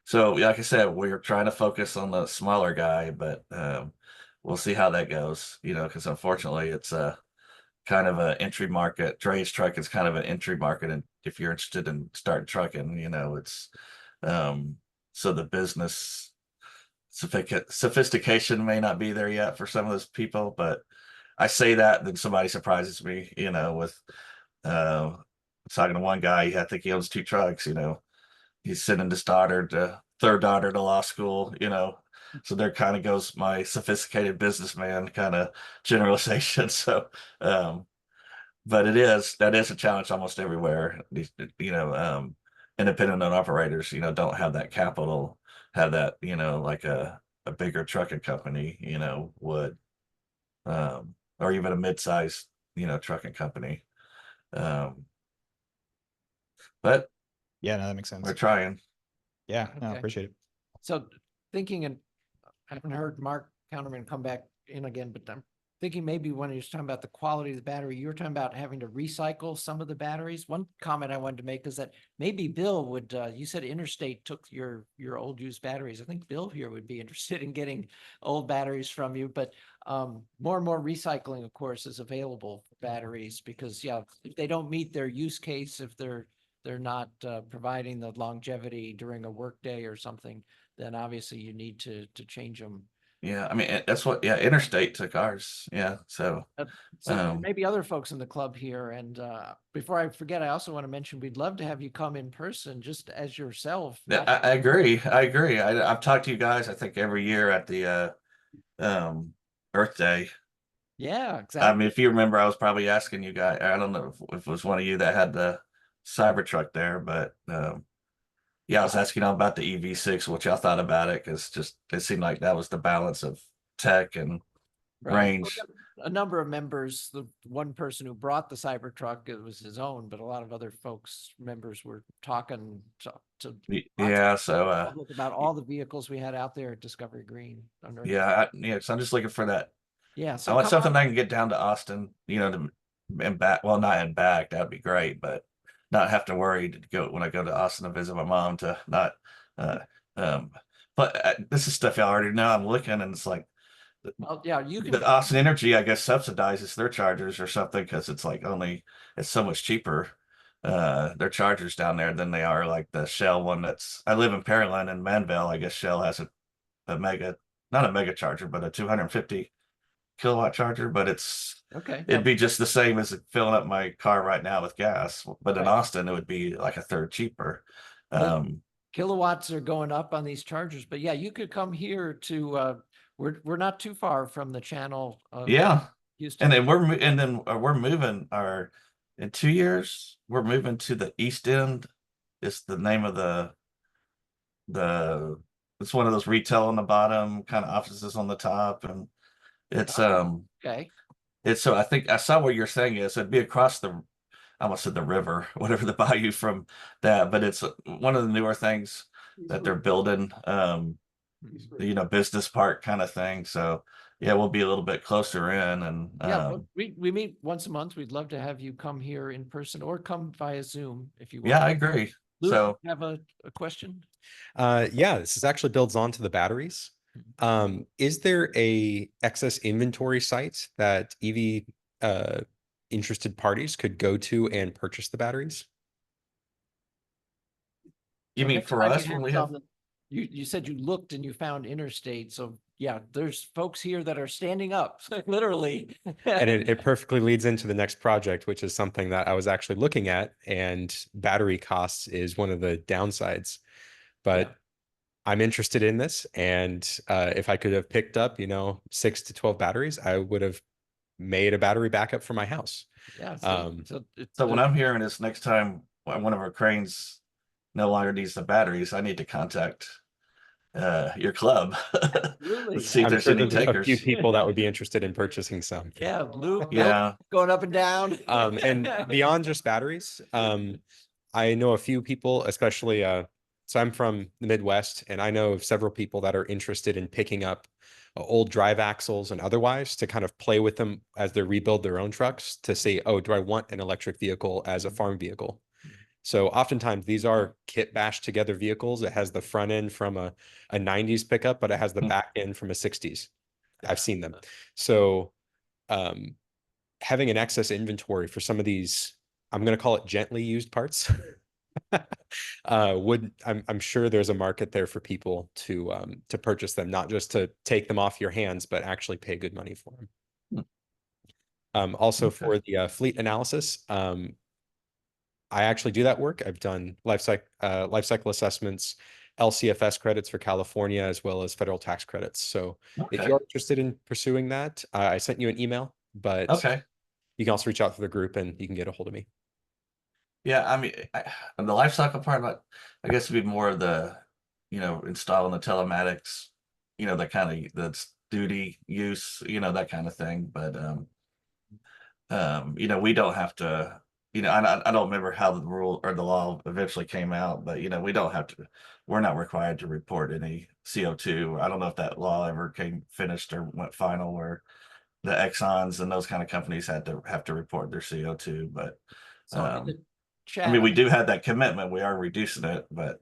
so like I said, we're trying to focus on the smaller guy, but we'll see how that goes, because unfortunately it's kind of an entry market. Dre's truck is kind of an entry market, and if you're interested in starting trucking, it's so the business sophistication may not be there yet for some of those people. But I say that, then somebody surprises me, with talking to one guy. I think he owns 2 trucks. He's sending his third daughter to law school. So there kind of goes my sophisticated businessman kind of generalization. So but that is a challenge almost everywhere. Independent operators, don't have that capital, have that, like a bigger trucking company, would, or even a mid-sized, trucking company. But Yeah, no, that makes sense. we're trying. Yeah, no, Okay. appreciate it. So thinking, and I haven't heard Mark Counterman come back in again, but I'm thinking maybe when he was talking about the quality of the battery, you were talking about having to recycle some of the batteries. One comment I wanted to make is that maybe Bill would, you said Interstate took your old used batteries. I think Bill here would be interested in getting old batteries from you, but more and more recycling, of course, is available for batteries because, yeah, if they don't meet their use case, if they're not providing the longevity during a workday or something, then obviously you need to change them. Yeah, I mean, that's what, yeah, Interstate took ours. Yeah. So So there may be other folks in the club here. And before I forget, I also want to mention, we'd love to have you come in person just as yourself. yeah, I agree. I've talked to you guys, I think every year at the Earth Day. Yeah, I exactly. mean, if you remember, I was probably asking you guys, I don't know if it was one of you that had the Cybertruck there, but yeah, I was asking all about the EV6, what y'all thought about it, because just it seemed like that was the balance of tech and Right. range. A number of members, the one person who brought the Cybertruck, it was his own, but a lot of other members were talking to Yeah, so public about all the vehicles we had out there at Discovery Green. yeah, so I'm just looking for that. Yeah, I so want come something on. I can get down to Austin, and back. Well, not and back, that'd be great, but not have to worry to go when I go to Austin to visit my mom to not. Uh, but this is stuff y'all already know. I'm looking, and it's like Well, yeah, you can. the Austin Energy, I guess, subsidizes their chargers or something because it's like it's so much cheaper. Their chargers down there than they are like the Shell one. I live in Pearland and Manville. I guess Shell has a mega, not a mega charger, but a 250 kilowatt charger, but Okay. it'd be just the same as filling up my car right now with gas. But in Right. Austin, it would be like a third cheaper. kilowatts are going up on these chargers, but yeah, you could come here to, we're not too far from the channel. Yeah. Houston. And then we're moving in 2 years, we're moving to the East End. It's the name of it's one of those retail on the bottom, kind of offices on the top. And it's, Okay. it's, so I think I saw what you're saying is it'd be across I almost said the river, whatever the bayou from that, but it's one of the newer things that they're building, business park kind of thing. So yeah, we'll be a little bit closer in, and Yeah, but we meet once a month. We'd love to have you come here in person or come via Zoom if you want. yeah, I agree. Luke, So you have a question? Yeah, this is actually builds onto the batteries. Is there a excess inventory site that EV interested parties could go to and purchase the batteries? you mean next for time us you when we some- have, You said you looked and you found interstate. So yeah, there's folks here that are standing up, literally. And it perfectly leads into the next project, which is something that I was actually looking at, and battery costs is one of the downsides. But Yeah. I'm interested in this, and if I could have picked up, 6 to 12 batteries, I would have made a battery backup for my house. Yeah. so what I'm hearing is next time one of our cranes no longer needs the batteries, I need to contact your club. Really? Let's see if I'm there's sure any there's a few takers. people that would be interested in purchasing some. Yeah, Luke. Yeah. Going up and down. And beyond just batteries, I know a few people, especially, so I'm from the Midwest, and I know of several people that are interested in picking up old drive axles and otherwise to kind of play with them as they rebuild their own trucks to say, oh, do I want an electric vehicle as a farm vehicle? So oftentimes these are kit bashed together vehicles. It has the front end from a 90s pickup, but it has the back end from a 60s. I've seen them. So having an excess inventory for some of these, I'm going to call it gently used parts, I'm sure there's a market there for people to purchase them, not just to take them off your hands, but actually pay good money for them. Also for the fleet analysis, I actually do that work. I've done life cycle assessments, LCFS credits for California, as well as federal tax credits. So if Okay. you're interested in pursuing that, I sent you an email, but Okay. you can also reach out to the group and you can get a hold of me. Yeah, I mean, the life cycle part, I guess would be more of the, installing the telematics, that kind of that's duty use, that kind of thing. But we don't have to, I don't remember how the rule or the law eventually came out, but we don't have to, we're not required to report any CO2. I don't know if that law ever finished or went final, where the Exxons and those kind of companies have to report their CO2, but So in the chat, I mean, we do have that commitment. We are reducing it, but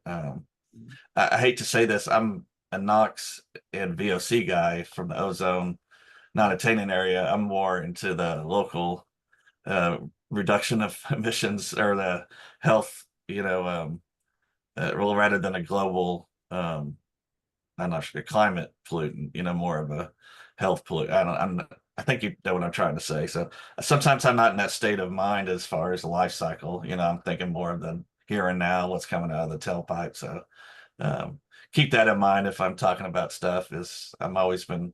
I hate to say this. I'm a NOx and VOC guy from the ozone non-attaining area. I'm more into the local reduction of emissions or the health, rather than a global, I'm not sure, climate pollutant, more of a health pollutant. I think you know what I'm trying to say. So sometimes I'm not in that state of mind as far as the life cycle. I'm thinking more of the here and now, what's coming out of the tailpipe. So keep that in mind if I'm talking about stuff. I'm always been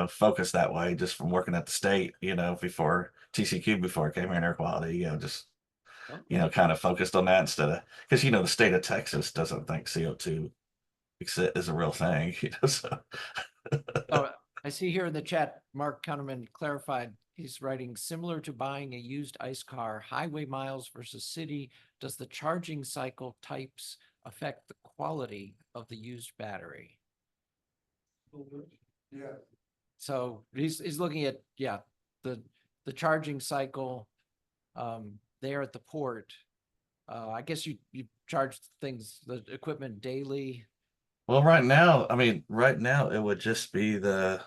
focused that way, just from working at the state, before TCQ, before I came here in air quality, just kind of focused on that instead of, because the state of Texas doesn't think CO2 is a real thing. So. Oh, I see here in the chat, Mark Counterman clarified, he's writing, similar to buying a used ICE car, highway miles versus city, does the charging cycle types affect the quality of the used battery? Yeah. So he's looking at, the charging cycle there at the port. I guess you charge the equipment daily. Well, right now it would just be the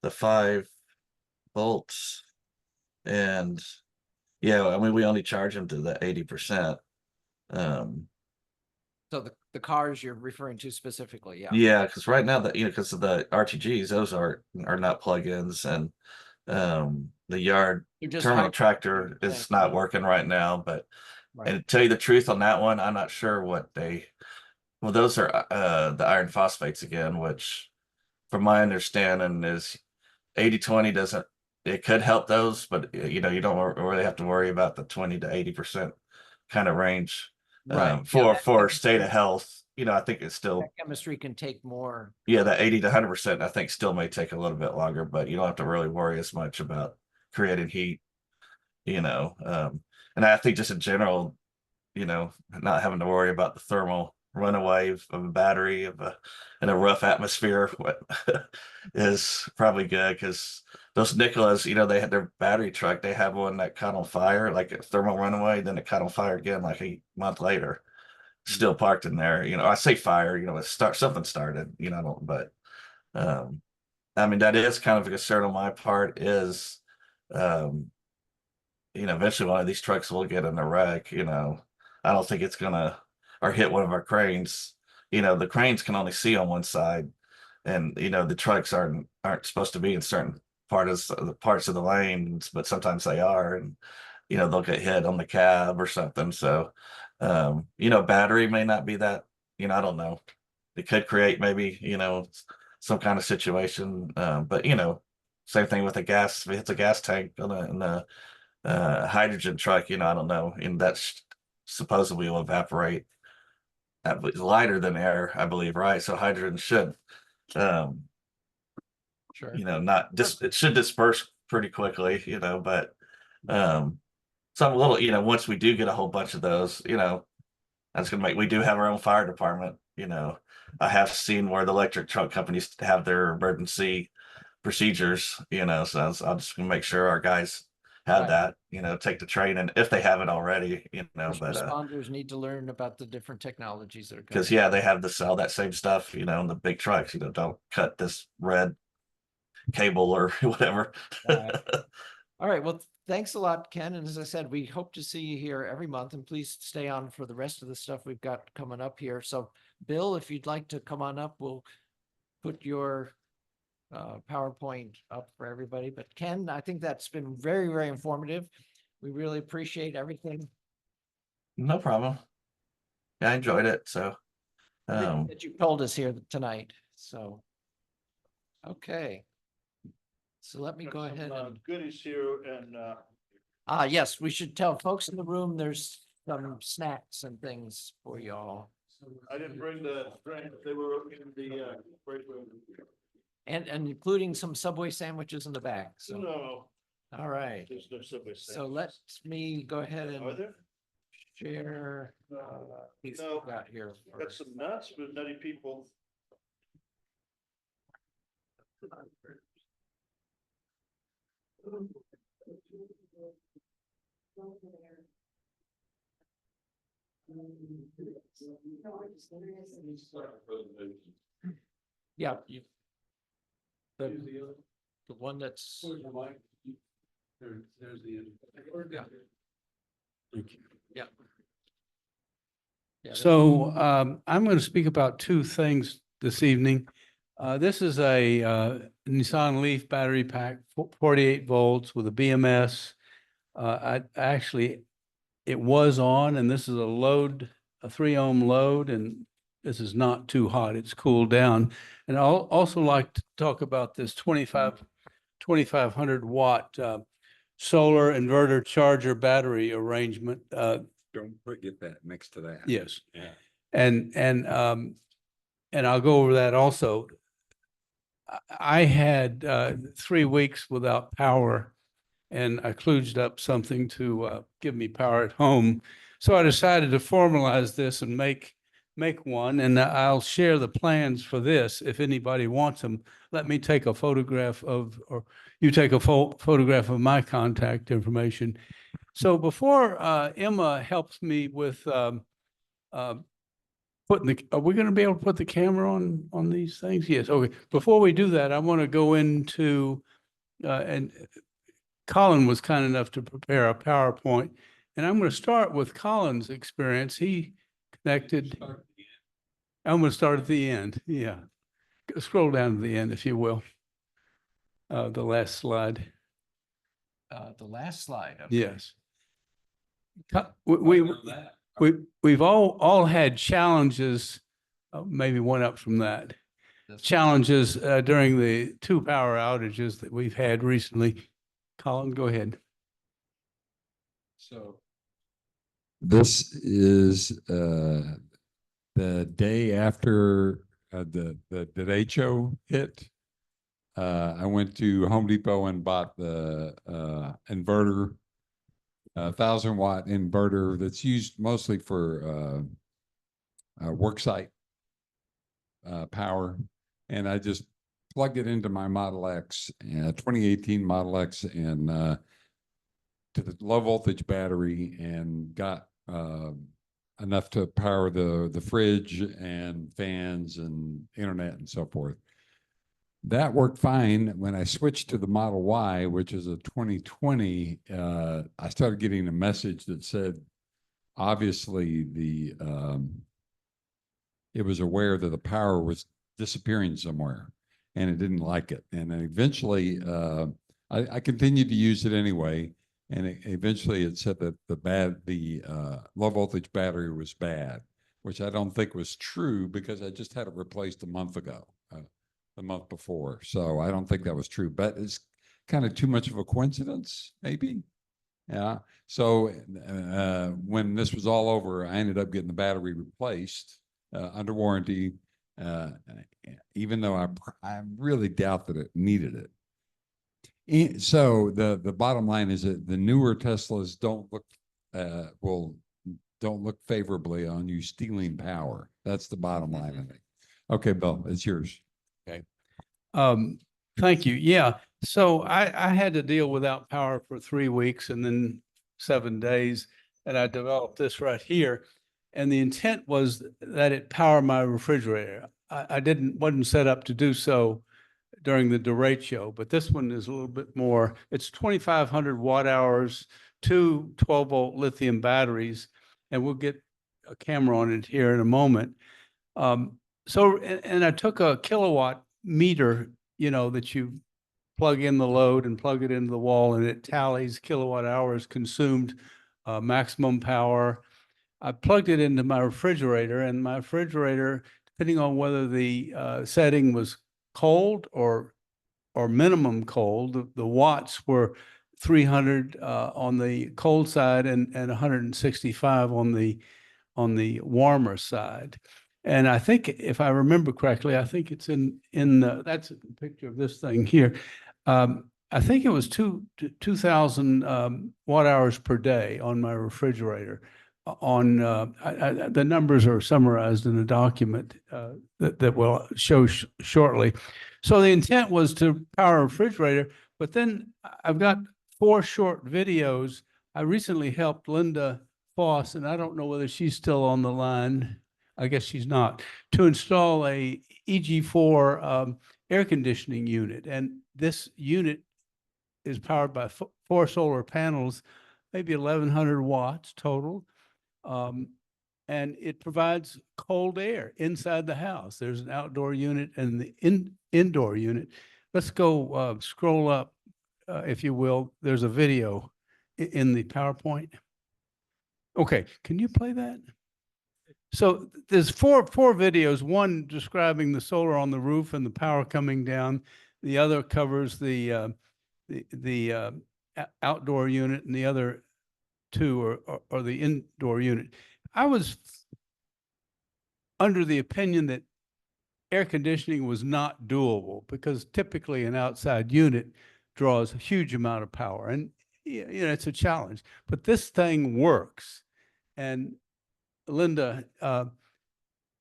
5 volts, and we only charge them to the 80%. So the cars you're referring to specifically, Yeah, because right now because of the RTGs, those are not plug-ins, and the yard They're just terminal hybrid tractor is not working right now, but Right. And to tell you the truth on that one, I'm not sure what well, those are the iron phosphates again, which from my understanding is 80-20 doesn't, it could help those, but you know, you don't really have to worry about the 20 to 80% kind of range. Right. For state of health, you know, I think it's still, That chemistry can take more. yeah, that 80 to 100%, I think still may take a little bit longer, but you don't have to really worry as much about creating heat, you know. And I think just in general, you know, not having to worry about the thermal runaway of a battery in a rough atmosphere is probably good, because those Nikolas, you know, they had their battery truck, they had one that caught on fire, like a thermal runaway, then it caught on fire again like a month later, still parked in there. You know, I say fire, you know, something started, you know, but I mean, that is kind of a concern on my part is, you know, eventually one of these trucks will get in a wreck, you know. I don't think it's gonna, or hit one of our cranes. You know, the cranes can only see on one side, and you know, the trucks aren't supposed to be in certain parts of the lanes, but sometimes they are, and you know, they'll get hit on the cab or something. So you know, battery may not be that, you know, I don't know. It could create maybe, you know, some kind of situation. But you know, same thing with a gas, if it's a gas tank in a hydrogen truck, you know, I don't know, and that's supposedly will evaporate. It's lighter than air, I believe, right? So hydrogen should, Sure. you know, not just, it should disperse pretty quickly, you know, but some little, you know, once we do get a whole bunch of those, you know, that's gonna make, we do have our own fire department, you know. I have seen where the electric truck companies have their emergency procedures, you know, so I'll just make sure our guys have Right. that, you know, take the training if they haven't already, you know, First but responders need to learn about the different technologies that are coming. because yeah, they have to sell that same stuff, you know, in the big trucks, you know, don't cut this red cable or whatever. Right. All right. Well, thanks a lot, Ken. And as I said, we hope to see you here every month, and please stay on for the rest of the stuff we've got coming up here. So Bill, if you'd like to come on up, we'll put your PowerPoint up for everybody. But Ken, I think that's been very, very informative. We really appreciate everything No problem. Yeah, I enjoyed it. So that you told us here tonight. So, okay. So let me go ahead and. Goodies here and Yes, we should tell folks in the room there's some snacks and things for y'all. I didn't bring the drink, they were in the break room. And including some Subway sandwiches in the back. So, No, all right. there's no Subway So sandwiches. let me go ahead Are and there? share. These No. we've got here. Got first. some nuts with nutty people. Yeah. The one that's. There's the. Yeah. Yeah. Yeah, So I'm going to speak about two things this evening. This is a Nissan Leaf battery pack, 48 volts with a BMS. Actually, it was on, and this is a load, a 3 ohm load, and this is not too hot. It's cooled down. And I'll also like to talk about this 2500 watt solar inverter charger battery arrangement. Don't forget that next to that. Yes. Yeah. And I'll go over that also. I had 3 weeks without power, and I kludged up something to give me power at home. So I decided to formalize this and make one, and I'll share the plans for this. If anybody wants them, let me take a photograph of, or you take a photograph of my contact information. So before Emma helps me with putting are we going to be able to put the camera on these things? Yes. Okay. Before we do that, I want to go into and Colin was kind enough to prepare a PowerPoint, and I'm going to start with Colin's experience. He connected. I'm going to start at the end. Yeah. Scroll down to the end, if you will. The last slide. the last slide. Okay. Yes. We've all had challenges, maybe one up from that. Challenges during the 2 power outages that we've had recently. Colin, go ahead. So this is the day after the derecho hit. I went to Home Depot and bought the inverter, 1,000-watt inverter that's used mostly for worksite power, and I just plugged it into my Model X, 2018 Model X, and to the low voltage battery, and got enough to power the fridge and fans and internet and so forth. That worked fine. When I switched to the Model Y, which is a 2020, I started getting a message that said, obviously it was aware that the power was disappearing somewhere, and it didn't like it. And then eventually, I continued to use it anyway. And eventually it said that the low voltage battery was bad, which I don't think was true, because I just had it replaced a month ago, the month before. So I don't think that was true, but it's kind of too much of a coincidence, maybe. Yeah. So when this was all over, I ended up getting the battery replaced under warranty, even though I really doubt that it needed it. So the bottom line is that the newer Teslas don't look favorably on you stealing power. That's the bottom line, I think. Okay, Bill, it's yours. Okay. Thank you. Yeah. So I had to deal without power for 3 weeks and then 7 days, and I developed this right here. And the intent was that it power my refrigerator. I wasn't set up to do so during the derecho, but this one is a little bit more. It's 2,500 watt hours, 2 12-volt lithium batteries, and we'll get a camera on it here in a moment. And I took a kilowatt meter, that you plug in the load and plug it into the wall, and it tallies kilowatt hours consumed, maximum power. I plugged it into my refrigerator, and my refrigerator, depending on whether the setting was cold or minimum cold, the watts were 300 on the cold side and 165 on the warmer side. And I think, if I remember correctly, I think it's in that's a picture of this thing here. I think it was 2,000 watt hours per day on my refrigerator. The numbers are summarized in a document that we'll show shortly. So the intent was to power a refrigerator, but then I've got 4 short videos. I recently helped Linda Foss, and I don't know whether she's still on the line. I guess she's not, to install a EG4 air conditioning unit. And this unit is powered by 4 solar panels, maybe 1,100 watts total. And it provides cold air inside the house. There's an outdoor unit and the indoor unit. Let's go scroll up, if you will. There's a video in the PowerPoint. Okay, can you play that? So there's four videos, one describing the solar on the roof and the power coming down. The other covers the outdoor unit, and the other 2 are the indoor unit. I was under the opinion that air conditioning was not doable, because typically an outside unit draws a huge amount of power, and it's a challenge. But this thing works, and Linda,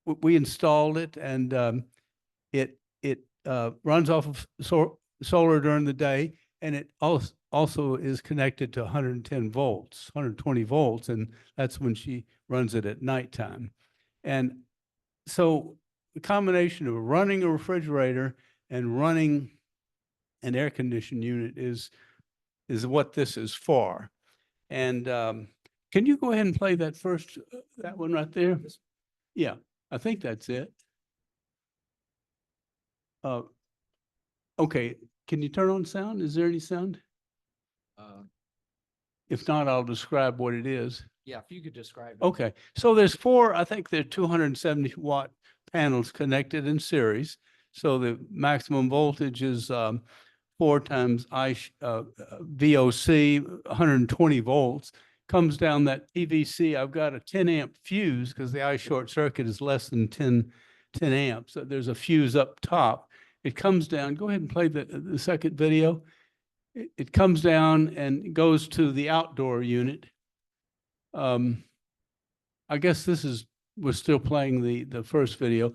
we installed it, and it runs off of solar during the day, and it also is connected to 110 volts, 120 volts, and that's when she runs it at nighttime. And so the combination of running a refrigerator and running an air conditioning unit is what this is for. And can you go ahead and play that first, that one right there? Yeah, I think that's it. Okay, can you turn on sound? Is there any sound? If not, I'll describe what it is. Yeah, if you could describe it. Okay, so there's four, I think there are 270 watt panels connected in series. So the maximum voltage is 4 times VOC, 120 volts. Comes down that EVC. I've got a 10 amp fuse because the eye short circuit is less than 10 amps. So there's a fuse up top. It comes down. Go ahead and play the second video. It comes down and goes to the outdoor unit. I guess we're still playing the first video.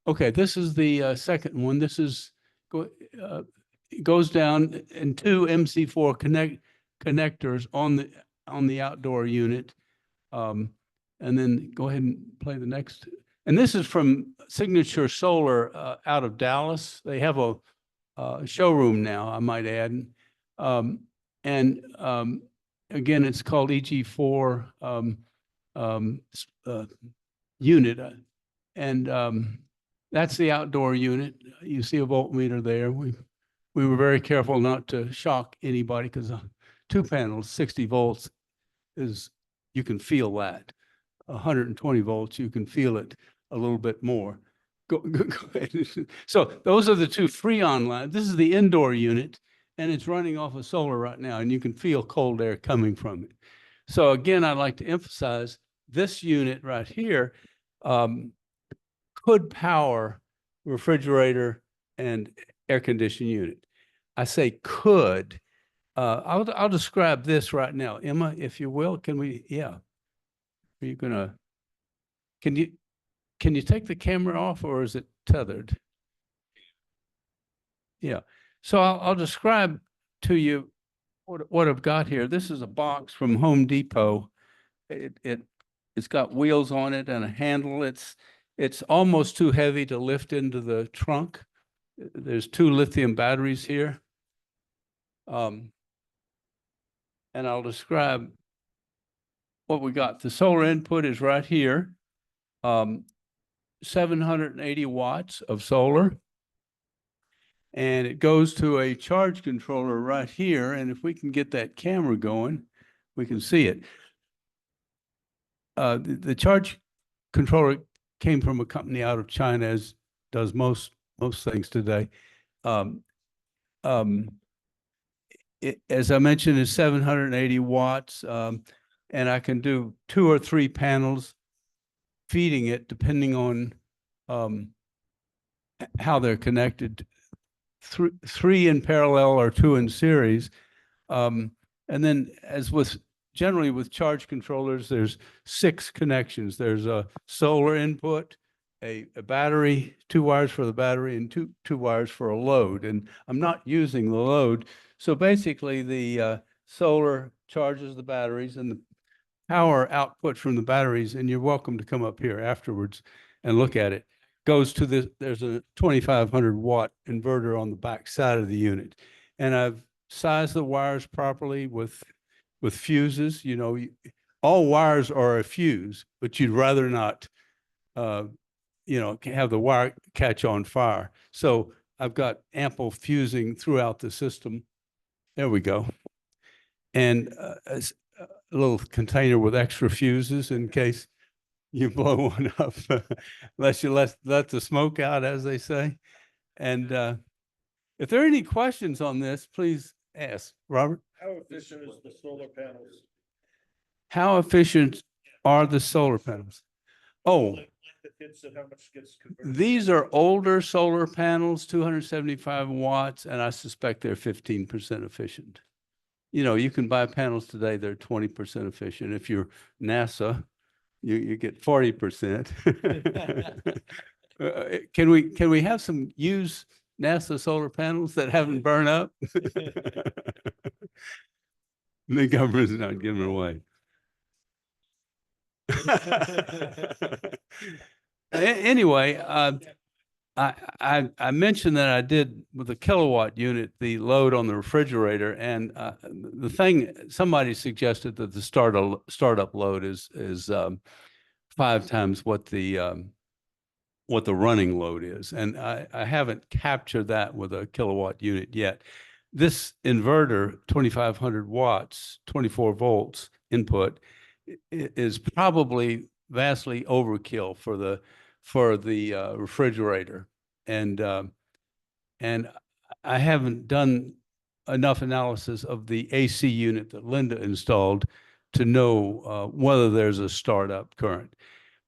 Okay, this is the second one. This is it goes down in 2 MC4 connectors on the outdoor unit. And then go ahead and play the next. And this is from Signature Solar out of Dallas. They have a showroom now, I might add. Again, it's called EG4 unit. That's the outdoor unit. You see a voltmeter there. We were very careful not to shock anybody because 2 panels, 60 volts you can feel that. 120 volts, you can feel it a little bit more. Go ahead. So those are the 2 Freon lines. This is the indoor unit, and it's running off of solar right now, and you can feel cold air coming from it. So again, I'd like to emphasize this unit right here could power refrigerator and air conditioning unit. I say could. I'll describe this right now. Emma, if you will, can we, yeah. Are you gonna, can you take the camera off or is it tethered? Yeah. So I'll describe to you what I've got here. This is a box from Home Depot. It's got wheels on it and a handle. It's almost too heavy to lift into the trunk. There's 2 lithium batteries here. And I'll describe what we got. The solar input is right here. 780 watts of solar. And it goes to a charge controller right here. And if we can get that camera going, we can see it. The charge controller came from a company out of China, as does most things today. As I mentioned, is 780 watts, and I can do 2 or 3 panels feeding it depending on how they're connected. 3 in parallel or 2 in series. And then generally with charge controllers, there's 6 connections. There's a solar input, a battery, 2 wires for the battery, and two wires for a load. And I'm not using the load. So basically the solar charges the batteries and the power output from the batteries, and you're welcome to come up here afterwards and look at it, goes to this. There's a 2,500 watt inverter on the back side of the unit. And I've sized the wires properly with fuses. You know, all wires are a fuse, but you'd rather not, have the wire catch on fire. So I've got ample fusing throughout the system. There we go. And a little container with extra fuses in case you blow one up, unless you let the smoke out, as they say. And if there are any questions on this, please ask. Robert? How efficient is the solar panels? How efficient are the solar panels? Oh, these are older solar panels, 275 watts, and I suspect they're 15% efficient. You know, you can buy panels today, they're 20% efficient. If you're NASA, you get 40%. Can we have some used NASA solar panels that haven't burned up? The government's not giving them away. Anyway, I mentioned that I did with the kilowatt unit, the load on the refrigerator, and the thing somebody suggested that the startup load is 5 times what the running load is, and I haven't captured that with a kilowatt unit yet. this inverter, 2,500 watts, 24 volts input, is probably vastly overkill for the refrigerator. And I haven't done enough analysis of the AC unit that Linda installed to know whether there's a startup current.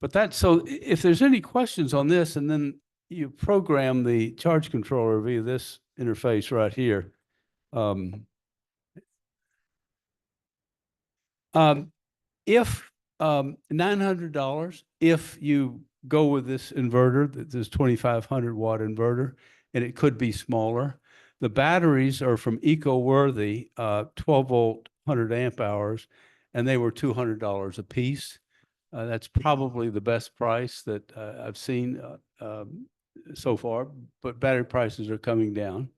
But that's, so if there's any questions on this, and then you program the charge controller via this interface right here. If $900, if you go with this inverter, this 2,500 watt inverter, and it could be smaller. The batteries are from EcoWorthy, 12 volt, 100 amp hours, and they were $200 a piece. That's probably the best price that I've seen so far, but battery prices are coming down.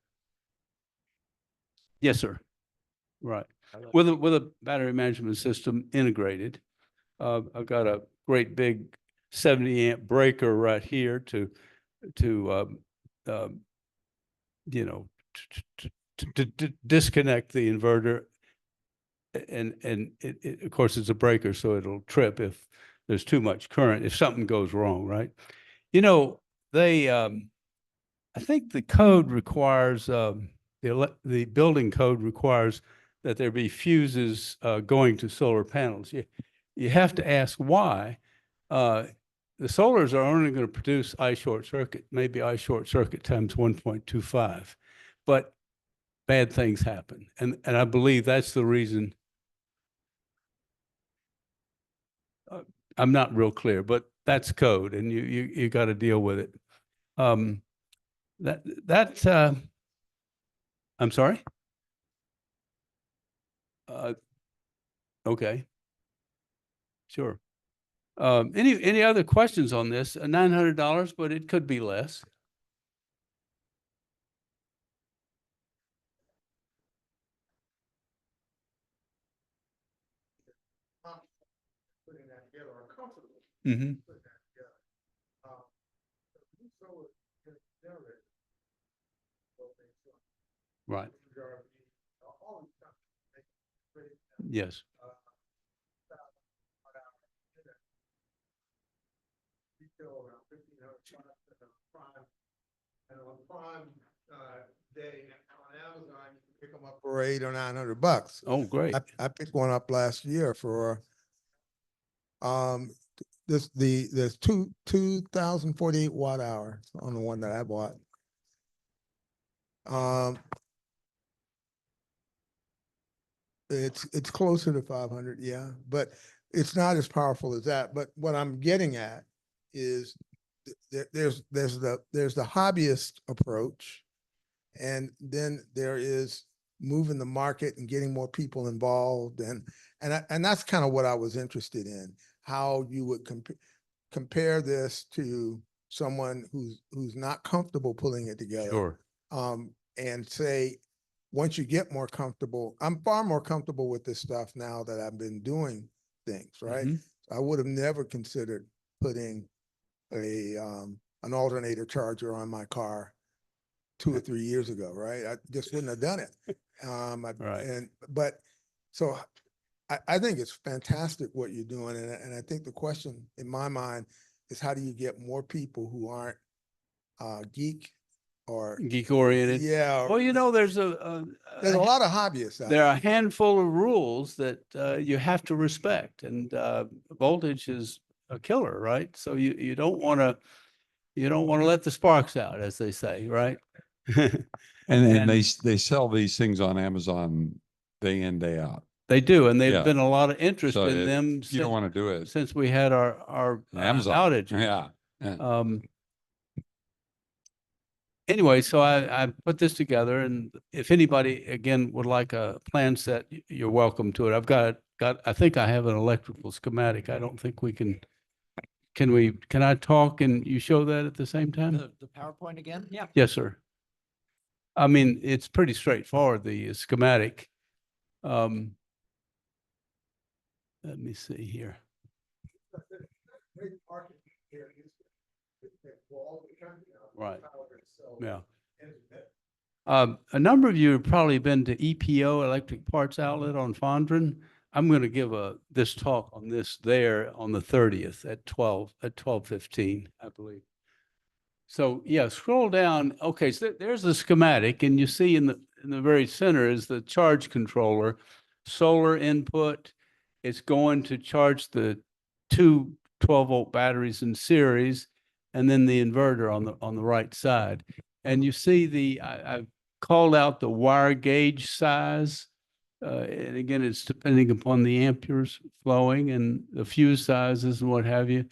Yes, sir. Right. With a battery management system integrated. I've got a great big 70 amp breaker right here to you know, to disconnect the inverter. And it, of course, it's a breaker, so it'll trip if there's too much current, if something goes wrong, right? You know, they, I think the code requires, the building code requires that there be fuses going to solar panels. You have to ask why. The solars are only going to produce I short circuit, maybe I short circuit times 1.25, but bad things happen. And I believe that's the reason. I'm not real clear, but that's code, and you got to deal with it. I'm sorry. Okay. Sure. Any other questions on this? $900, but it could be less. Putting that together are comfortable. Mm-hmm. Putting that together. So generator. Right. Yes. Around 1,500 and on Prime day on Amazon, you can pick them up for $800 or $900. Oh, great. I picked one up last year for there's 2,048 watt hours on the one that I bought. It's closer to 500, yeah, but it's not as powerful as that. But what I'm getting at is there's the hobbyist approach, and then there is moving the market and getting more people involved, and that's kind of what I was interested in, how you would compare this to someone who's not comfortable pulling it together. Sure. And say, once you get more comfortable, I'm far more comfortable with this stuff now that I've been doing things, right? Mm-hmm. I would have never considered putting an alternator charger on my car 2 or 3 years ago, right? I just wouldn't have done it. Right. But so I think it's fantastic what you're doing. And I think the question in my mind is, how do you get more people who aren't geek oriented? Yeah. Well, you know, there's a lot of hobbyists out there are a handful of rules that you have to respect, and voltage is a killer, right? So you don't want to let the sparks out, as they say, right? And they sell these things on Amazon day in, day out. They do, and they've Yeah. been a lot of interest So in them. you don't want to do it since we had our Amazon outage. Yeah. Anyway, so I put this together, and if anybody again would like a plan set, you're welcome to it. I've got I think I have an electrical schematic. I don't think we can. Can I talk and you show that at the same time? The PowerPoint again? Yeah. Yes, sir. I mean, it's pretty straightforward, the schematic. Let me see here. Right. Yeah. A number of you have probably been to EPO, Electric Parts Outlet on Fondren. I'm going to give this talk on this there on the 30th at 12:15, I believe. So yeah, scroll down. Okay, so there's the schematic, and you see in the very center is the charge controller, solar input. It's going to charge the two 12-volt batteries in series, and then the inverter on the right side. And you see I've called out the wire gauge size. And again, it's depending upon the amperes flowing and the fuse sizes and what have you.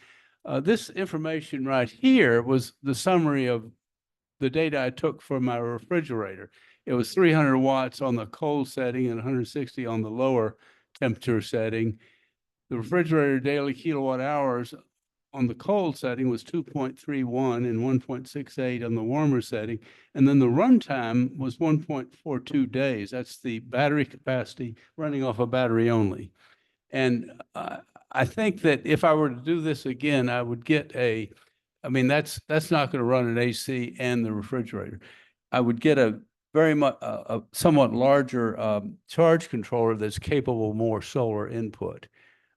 This information right here was the summary of the data I took for my refrigerator. It was 300 watts on the cold setting and 160 on the lower temperature setting. The refrigerator daily kilowatt hours on the cold setting was 2.31 and 1.68 on the warmer setting. And then the runtime was 1.42 days. That's the battery capacity running off a battery only. And I think that if I were to do this again, I would get I mean, that's not going to run an AC and the refrigerator. I would get a somewhat larger charge controller that's capable of more solar input.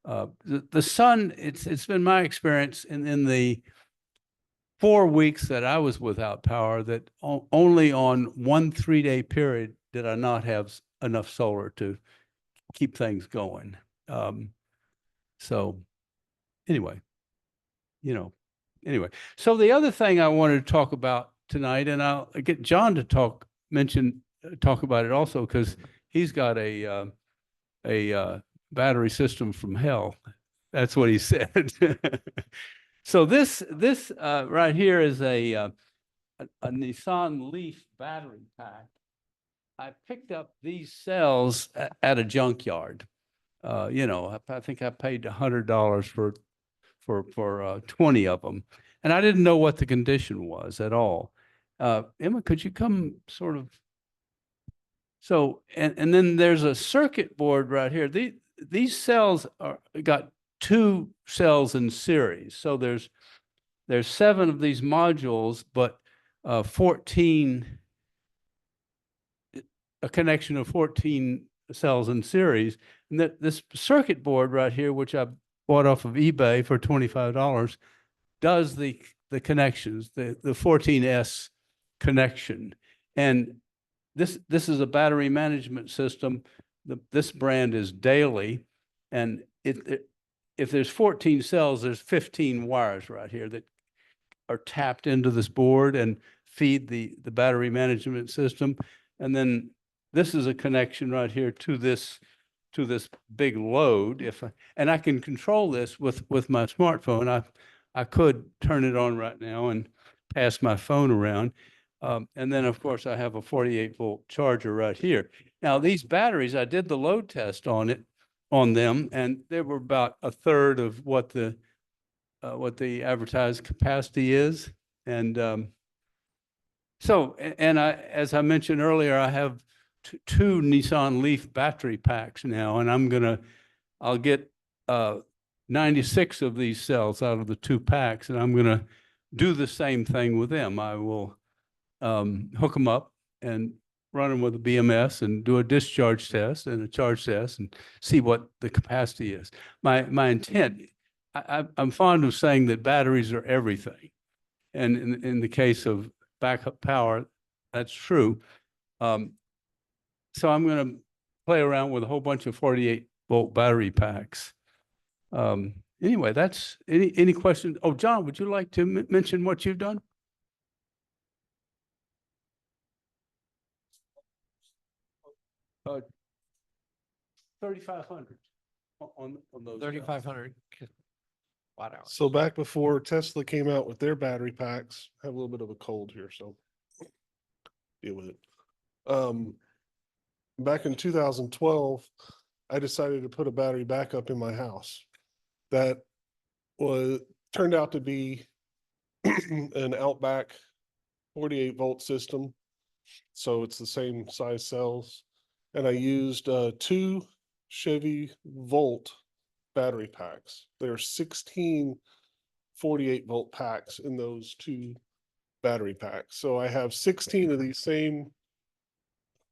The sun, it's been my experience in the 4 weeks that I was without power that only on 1 3-day period did I not have enough solar to keep things going. So anyway, so the other thing I wanted to talk about tonight, and I'll get John to talk about it also, because he's got a battery system from hell. That's what he said. So this right here is a Nissan Leaf battery pack. I picked up these cells at a junkyard. I think I paid $100 for 20 of them, and I didn't know what the condition was at all. Emma, could you come sort of? So, and then there's a circuit board right here. These cells got 2 cells in series. So there's 7 of these modules, but 14, a connection of 14 cells in series. And this circuit board right here, which I bought off of eBay for $25, does the connections, the 14S connection. And this is a battery management system. This brand is Daily, and if there's 14 cells, there's 15 wires right here that are tapped into this board and feed the battery management system. And then this is a connection right here to this big load. And I can control this with my smartphone. I could turn it on right now and pass my phone around. And then, of course, I have a 48-volt charger right here. Now, these batteries, I did the load test on them, and they were about a third of what the advertised capacity is. And as I mentioned earlier, I have 2 Nissan Leaf battery packs now, and I'll get 96 of these cells out of the 2 packs, and I'm going to do the same thing with them. I will hook them up and run them with a BMS and do a discharge test and a charge test and see what the capacity is. My intent, I'm fond of saying that batteries are everything. And in the case of backup power, that's true. So I'm going to play around with a whole bunch of 48-volt battery packs. Anyway, that's any questions? Oh, John, would you like to mention what you've done? $3,500 on those. 3,500 watt hours. So back before Tesla came out with their battery packs, I have a little bit of a cold here, so deal with it. Back in 2012, I decided to put a battery backup in my house. That turned out to be an Outback 48-volt system. So it's the same size cells. And I used 2 Chevy Volt battery packs. There are 16 48-volt packs in those 2 battery packs. So I have 16 of these same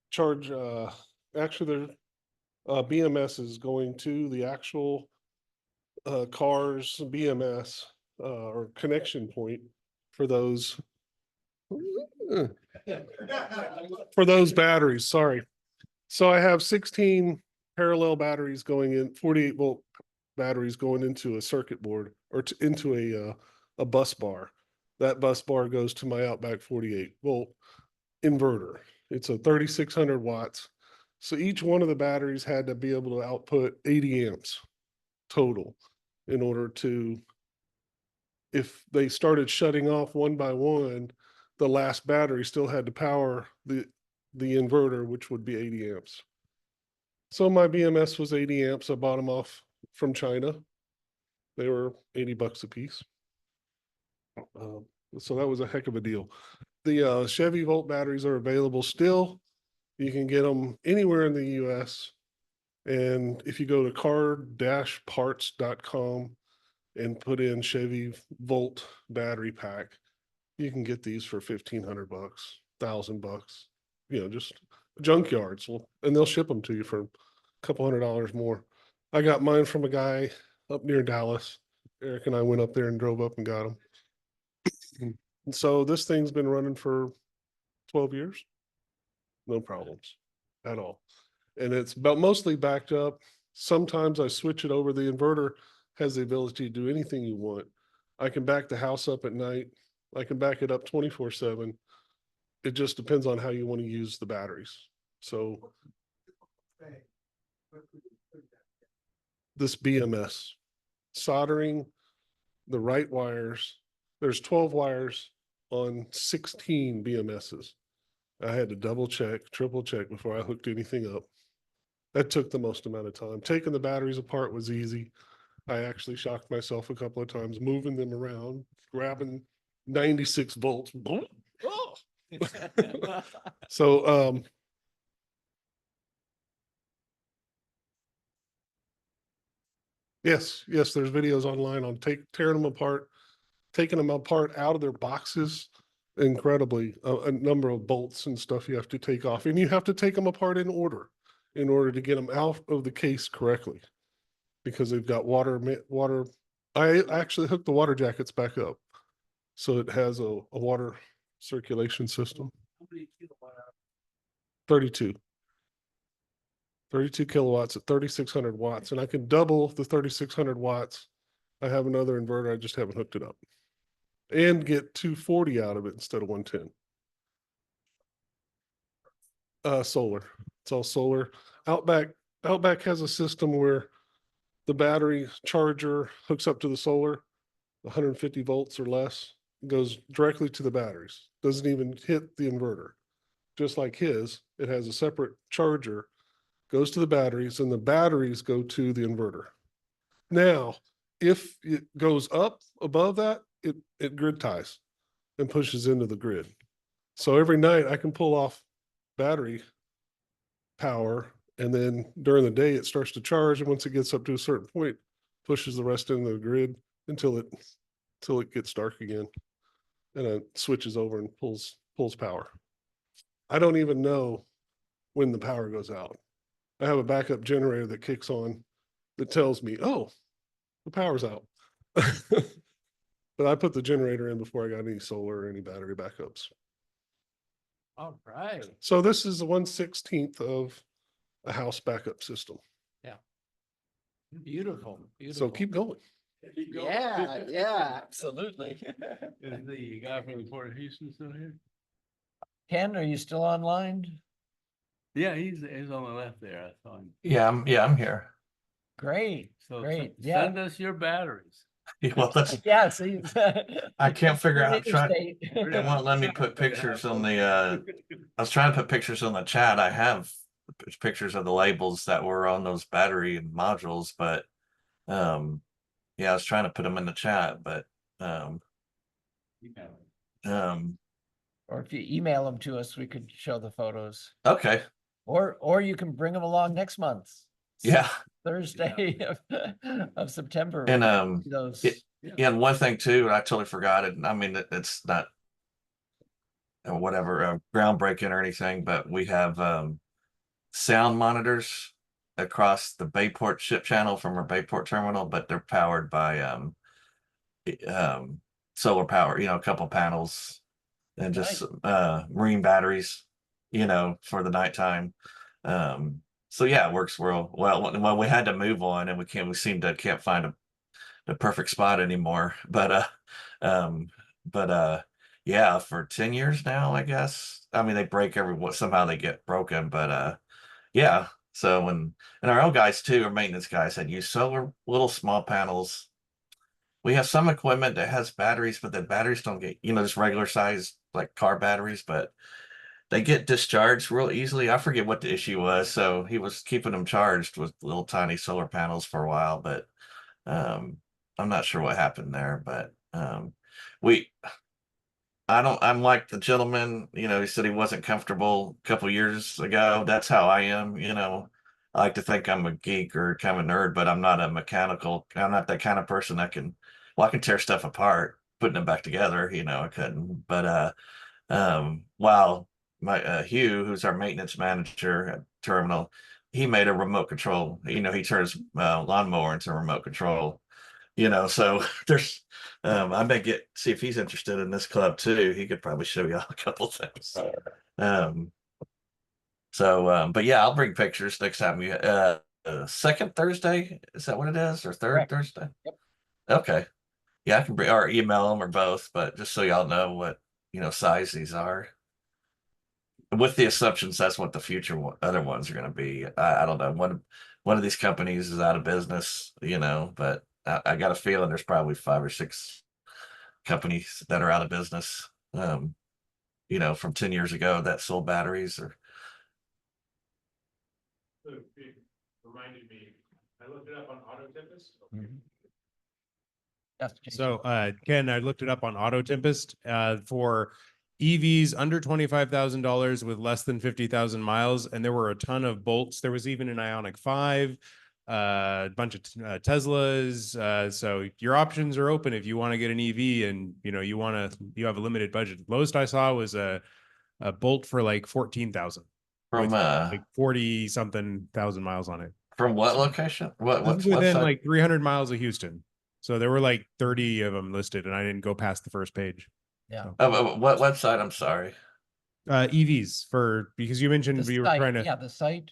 charge, actually their BMS is going to the actual cars BMS or connection point for those batteries, sorry. So I have 16 parallel batteries going in, 48-volt batteries going into a circuit board or into a bus bar. That bus bar goes to my Outback 48-volt inverter. It's a 3,600 watts. So each one of the batteries had to be able to output 80 amps total in order to, if they started shutting off one by one, the last battery still had to power the inverter, which would be 80 amps. So my BMS was 80 amps. I bought them off from China. They were $80 a piece. So that was a heck of a deal. The Chevy Volt batteries are available still. You can get them anywhere in the US. And if you go to car-parts.com and put in Chevy Volt battery pack, you can get these for $1,500, $1,000, just junkyards. Well, and they'll ship them to you for a couple $100 more. I got mine from a guy up near Dallas. Eric and I went up there and drove up and got them. And so this thing's been running for 12 years. No problems at all. And it's about mostly backed up. Sometimes I switch it over. The inverter has the ability to do anything you want. I can back the house up at night. I can back it up 24/7. It just depends on how you want to use the batteries. So this BMS, soldering the right wires. There's 12 wires on 16 BMSs. I had to double check, triple check before I hooked anything up. That took the most amount of time. Taking the batteries apart was easy. I actually shocked myself a couple of times, moving them around, grabbing 96 volts. So, yes, there's videos online on tearing them apart, taking them apart out of their boxes. Incredibly, a number of bolts and stuff you have to take off, and you have to take them apart in order to get them out of the case correctly, because they've got water. I actually hooked the water jackets back up, so it has a water circulation system. 32 kilowatts at 3,600 watts, and I can double the 3,600 watts. I have another inverter, I just haven't hooked it up, and get 240 out of it instead of 110. Solar. It's all solar. Outback has a system where the battery charger hooks up to the solar, 150 volts or less, goes directly to the batteries. Doesn't even hit the inverter. Just like his, it has a separate charger, goes to the batteries, and the batteries go to the inverter. Now, if it goes up above that, it grid ties and pushes into the grid. So every night I can pull off battery power, and then during the day it starts to charge, and once it gets up to a certain point, pushes the rest into the grid until it gets dark again, and it switches over and pulls power. I don't even know when the power goes out. I have a backup generator that kicks on that tells me, oh, the power's out. But I put the generator in before I got any solar or any battery backups. All right. So this is the 1/16 of a house backup system. Beautiful. So keep going. Yeah, absolutely. Is the guy from the Port of Houston still here? Ken, are you still online? Yeah, he's on the left there, I saw him. Yeah, I'm here. Great, So great. Yeah. send us your batteries. Well, that's, Yeah, see. I can't figure out, Interstate. it won't let me put pictures on the, I was trying to put pictures on the chat. I have pictures of the labels that were on those battery modules, but, yeah, I was trying to put them in the chat, but, Or if you email them to us, we could show the photos. okay. Or you can bring them along next month. Yeah. Thursday of September. And, Those. yeah, and one thing too, I totally forgot it. I mean, it's not, whatever, groundbreaking or anything, but we have sound monitors across the Bayport ship channel from our Bayport terminal, but they're powered by solar power, a couple panels and just marine batteries, for the nighttime. So yeah, it works well. Well, we had to move on, and we can't find the perfect spot anymore. But yeah, for 10 years now, I guess. I mean, they break somehow they get broken, but yeah. So and our own guys too, our maintenance guys, had used solar little small panels. We have some equipment that has batteries, but the batteries don't get, just regular size like car batteries, but they get discharged real easily. I forget what the issue was. So he was keeping them charged with little tiny solar panels for a while, but I'm not sure what happened there. But we I'm like the gentleman, he said he wasn't comfortable a couple years ago. That's how I am, I like to think I'm a geek or kind of a nerd, but I'm not I'm not that kind of person that I can tear stuff apart, putting them back together, I couldn't. But while my Hugh, who's our maintenance manager at terminal, he made a remote control, he turns lawnmower into a remote control. So there's I may see if he's interested in this club too. He could probably show you a couple things. But yeah, I'll bring pictures next time second Thursday, is that what it is, or third Correct. Thursday? Yep. Okay. Yeah, I can bring or email them or both, but just so y'all know what size these are, with the assumptions that's what the future other ones are going to be. I don't know, one of these companies is out of business, but I got a feeling there's probably 5 or 6 companies that are out of business, from 10 years ago that sold batteries. Or It reminded me, I looked it up on Auto Tempest. Yes, Jason. So Ken, I looked it up on Auto Tempest for EVs under $25,000 with less than 50,000 miles, and there were a ton of bolts. There was even an Ioniq 5, a bunch of Teslas. So your options are open if you want to get an EV and you have a limited budget. Lowest I saw was a Bolt for like 14,000 from with like 40 something thousand miles on it. From what location? What's within website? like 300 miles of Houston. So there were like 30 of them listed, and I didn't go past the first page. Yeah. What website? I'm sorry. EVs because you mentioned The we were site, trying to yeah, the site.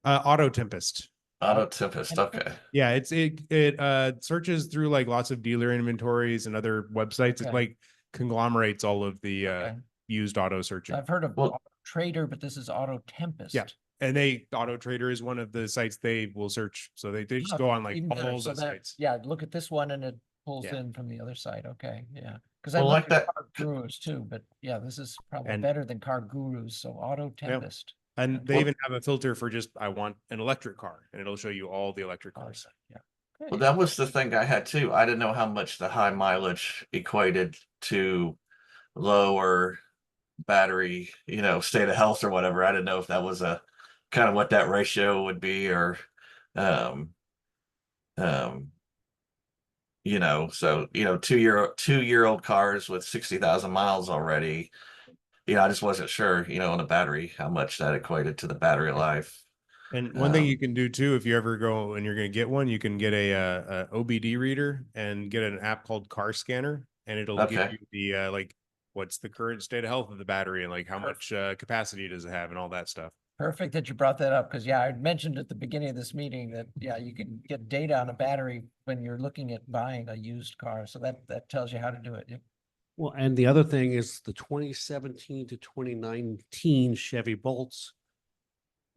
Auto Tempest. Auto Tempest. Okay. Yeah, it searches through like lots of dealer inventories and other websites. Okay. It like conglomerates all of the Okay. used auto searching. I've heard of Auto Trader, but this is Auto Tempest. Yeah. And Auto Trader is one of the sites they will search. So they just go on like Even better. all So the that, sites. yeah, look at this one and it pulls Yeah. in from the other side. Okay, yeah. Because I Well, looked like at Car Gurus too, but yeah, this is probably And- better than Car Gurus. So Auto Tempest. And they Well- even have a filter for just, I want an electric car, and it'll show you all the electric cars. Yeah. Well, that was the thing I had too. I didn't know how much the high mileage equated to lower battery, state of health or whatever. I didn't know if that was a kind of what that ratio would be, or so 2-year-old cars with 60,000 miles already. I just wasn't sure, on a battery, how much that equated to the battery life. And one thing you can do too, if you ever go and you're going to get one, you can get a OBD reader and get an app called Car Scanner, and it'll give Okay. you the like what's the current state of health of the battery and like how much capacity does it have and all that stuff. Perfect that you brought that up, because yeah, I mentioned at the beginning of this meeting that yeah, you can get data on a battery when you're looking at buying a used car. So that tells you how to do it. Yep. Well, and the other thing is the 2017 to 2019 Chevy Bolts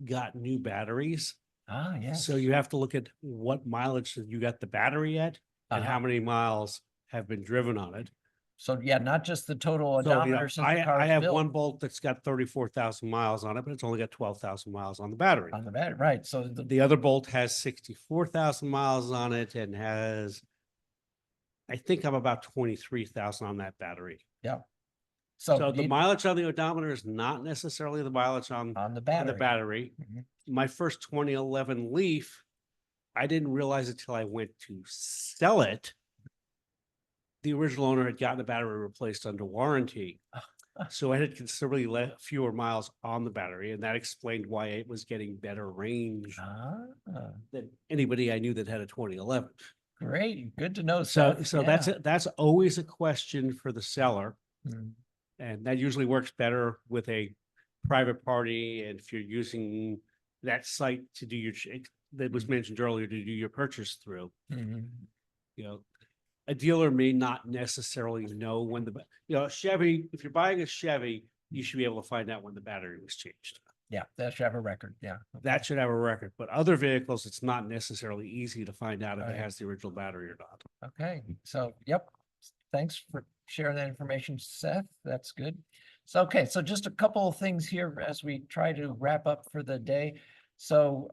got new batteries. Ah, yeah. So you have to look at what mileage that you got the battery at and how many miles have been driven on it. So yeah, not just the total So, odometer since the car I is have built. one Bolt that's got 34,000 miles on it, but it's only got 12,000 miles on the battery. On the battery, right? So The other Bolt has 64,000 miles on it and has, I think I'm about 23,000 on that battery. yeah. So the mileage on the odometer is not necessarily the mileage on on the the battery. battery. Mhm. My first 2011 Leaf, I didn't realize it till I went to sell it. The original owner had gotten the battery replaced under warranty. So it had considerably fewer miles on the battery, and that explained why it was getting better range Ah, than anybody I knew that had a 2011. great, good to know. So, Seth. so Yeah. that's always a question for the seller. Mm. And that usually works better with a private party. And if you're using that site to do your, that was mentioned earlier, to do your purchase through, Mhm. you know, a dealer may not necessarily know when Chevy, if you're buying a Chevy, you should be able to find out when the battery was changed. Yeah, that should have a record. Yeah. That should have a record, but other vehicles, it's not necessarily easy to find out if Right. it has the original battery or not. Okay, so, yep, thanks for sharing that information, Seth. That's good. So, okay, so just a couple of things here as we try to wrap up for the day. So,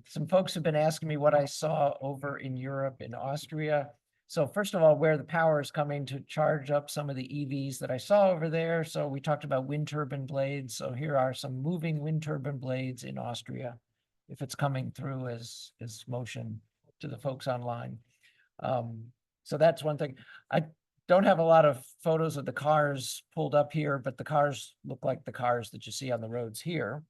some folks have been asking me what I saw over in Europe, in Austria. So first of all, where the power is coming to charge up some of the EVs that I saw over there. So we talked about wind turbine blades. So here are some moving wind turbine blades in Austria, if it's coming through as motion to the folks online. So that's one thing. I don't have a lot of photos of the cars pulled up here, but the cars look like the cars that you see on the roads here.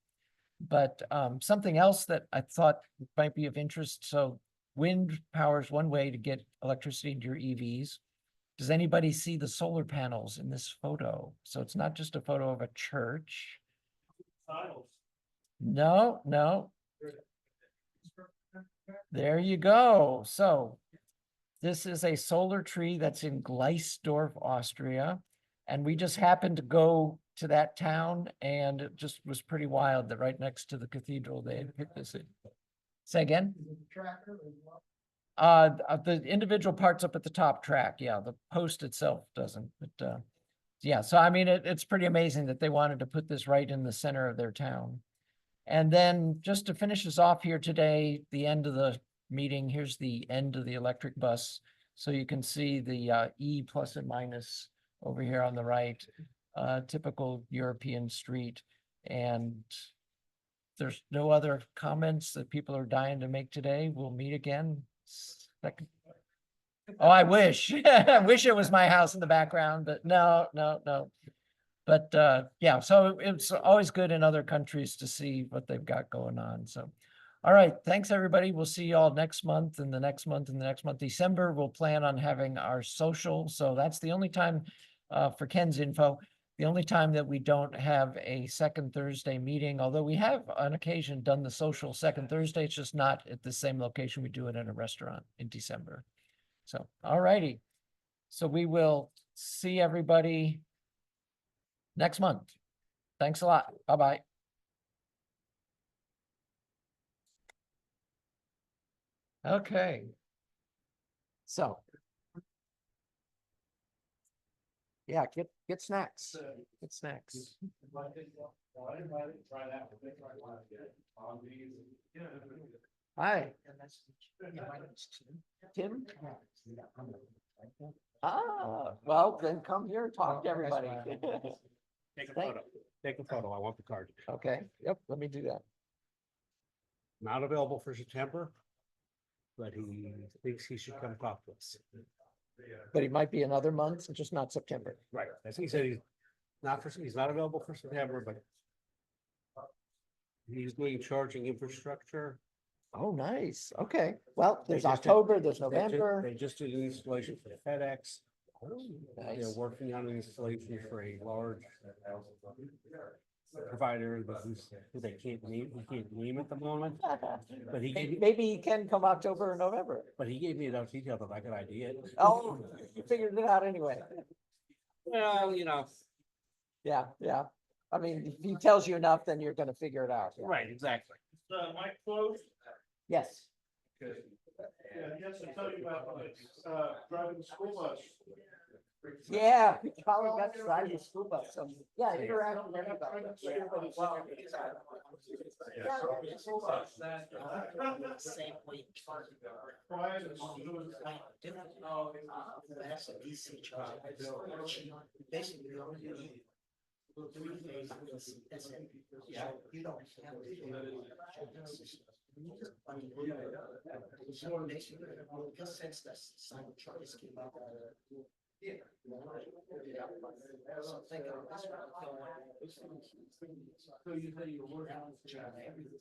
But something else that I thought might be of interest. So wind power is one way to get electricity into your EVs. Does anybody see the solar panels in this photo? So it's not just a photo of a church. No, no. There you go. So this is a solar tree that's in Gleisdorf, Austria. And we just happened to go to that town, and it just was pretty wild that right next to the cathedral, they had picked this in. Say again? The individual parts up at the top track. Yeah, the post itself doesn't, but yeah, so I mean, it's pretty amazing that they wanted to put this right in the center of their town. And then just to finish us off here today, the end of the meeting, here's the end of the electric bus. So you can see the E plus and minus over here on the right, typical European street. And there's no other comments that people are dying to make today. We'll meet again. Oh, I wish. I wish it was my house in the background, but no. But yeah, so it's always good in other countries to see what they've got going on. So, all right, thanks everybody. We'll see you all next month and the next month and the next month. December, we'll plan on having our social. So that's the only time for Ken's info, the only time that we don't have a second Thursday meeting, although we have on occasion done the social second Thursday. It's just not at the same location. We do it in a restaurant in December. So, all righty. So we will see everybody next month. Thanks a lot. Bye-bye. Okay. So. Yeah, get snacks. Get snacks. Hi. Tim? Ah, well, then come here and talk to everybody. Take a photo. Take a photo. I want the card. Okay, yep, let me do that. Not available for September, but he thinks he should come talk to us. But he might be another month, just not September. Right. As he said, he's not available for September, but he's doing charging infrastructure. Oh, nice. Okay. Well, there's They just did- October, there's They November. just did an installation for FedEx. Oh, They're nice. working on an installation for a large provider who they can't name, he can't name at the moment. But he gave me, Maybe he can come October or November. but he gave me enough detail that I could ID it. Oh, you figured it out anyway. Well, you know. Yeah, yeah. I mean, if he tells you enough, then you're gonna figure it out. Yeah. Right, exactly. Mic closed? Yes. Yeah, yes, I tell you about driving the school bus. Yeah, we probably got to ride the school bus. So, yeah, interact with everybody. Everybody's welcome. Yeah, school bus. Same week. Quiet. That's a DC charge. Basically, you only need three phases. That's it. Yeah. You don't have to do it. I mean, so basically, because since the silent charges came out, So think of this one, so you work on everything.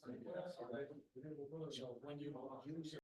So when you use it.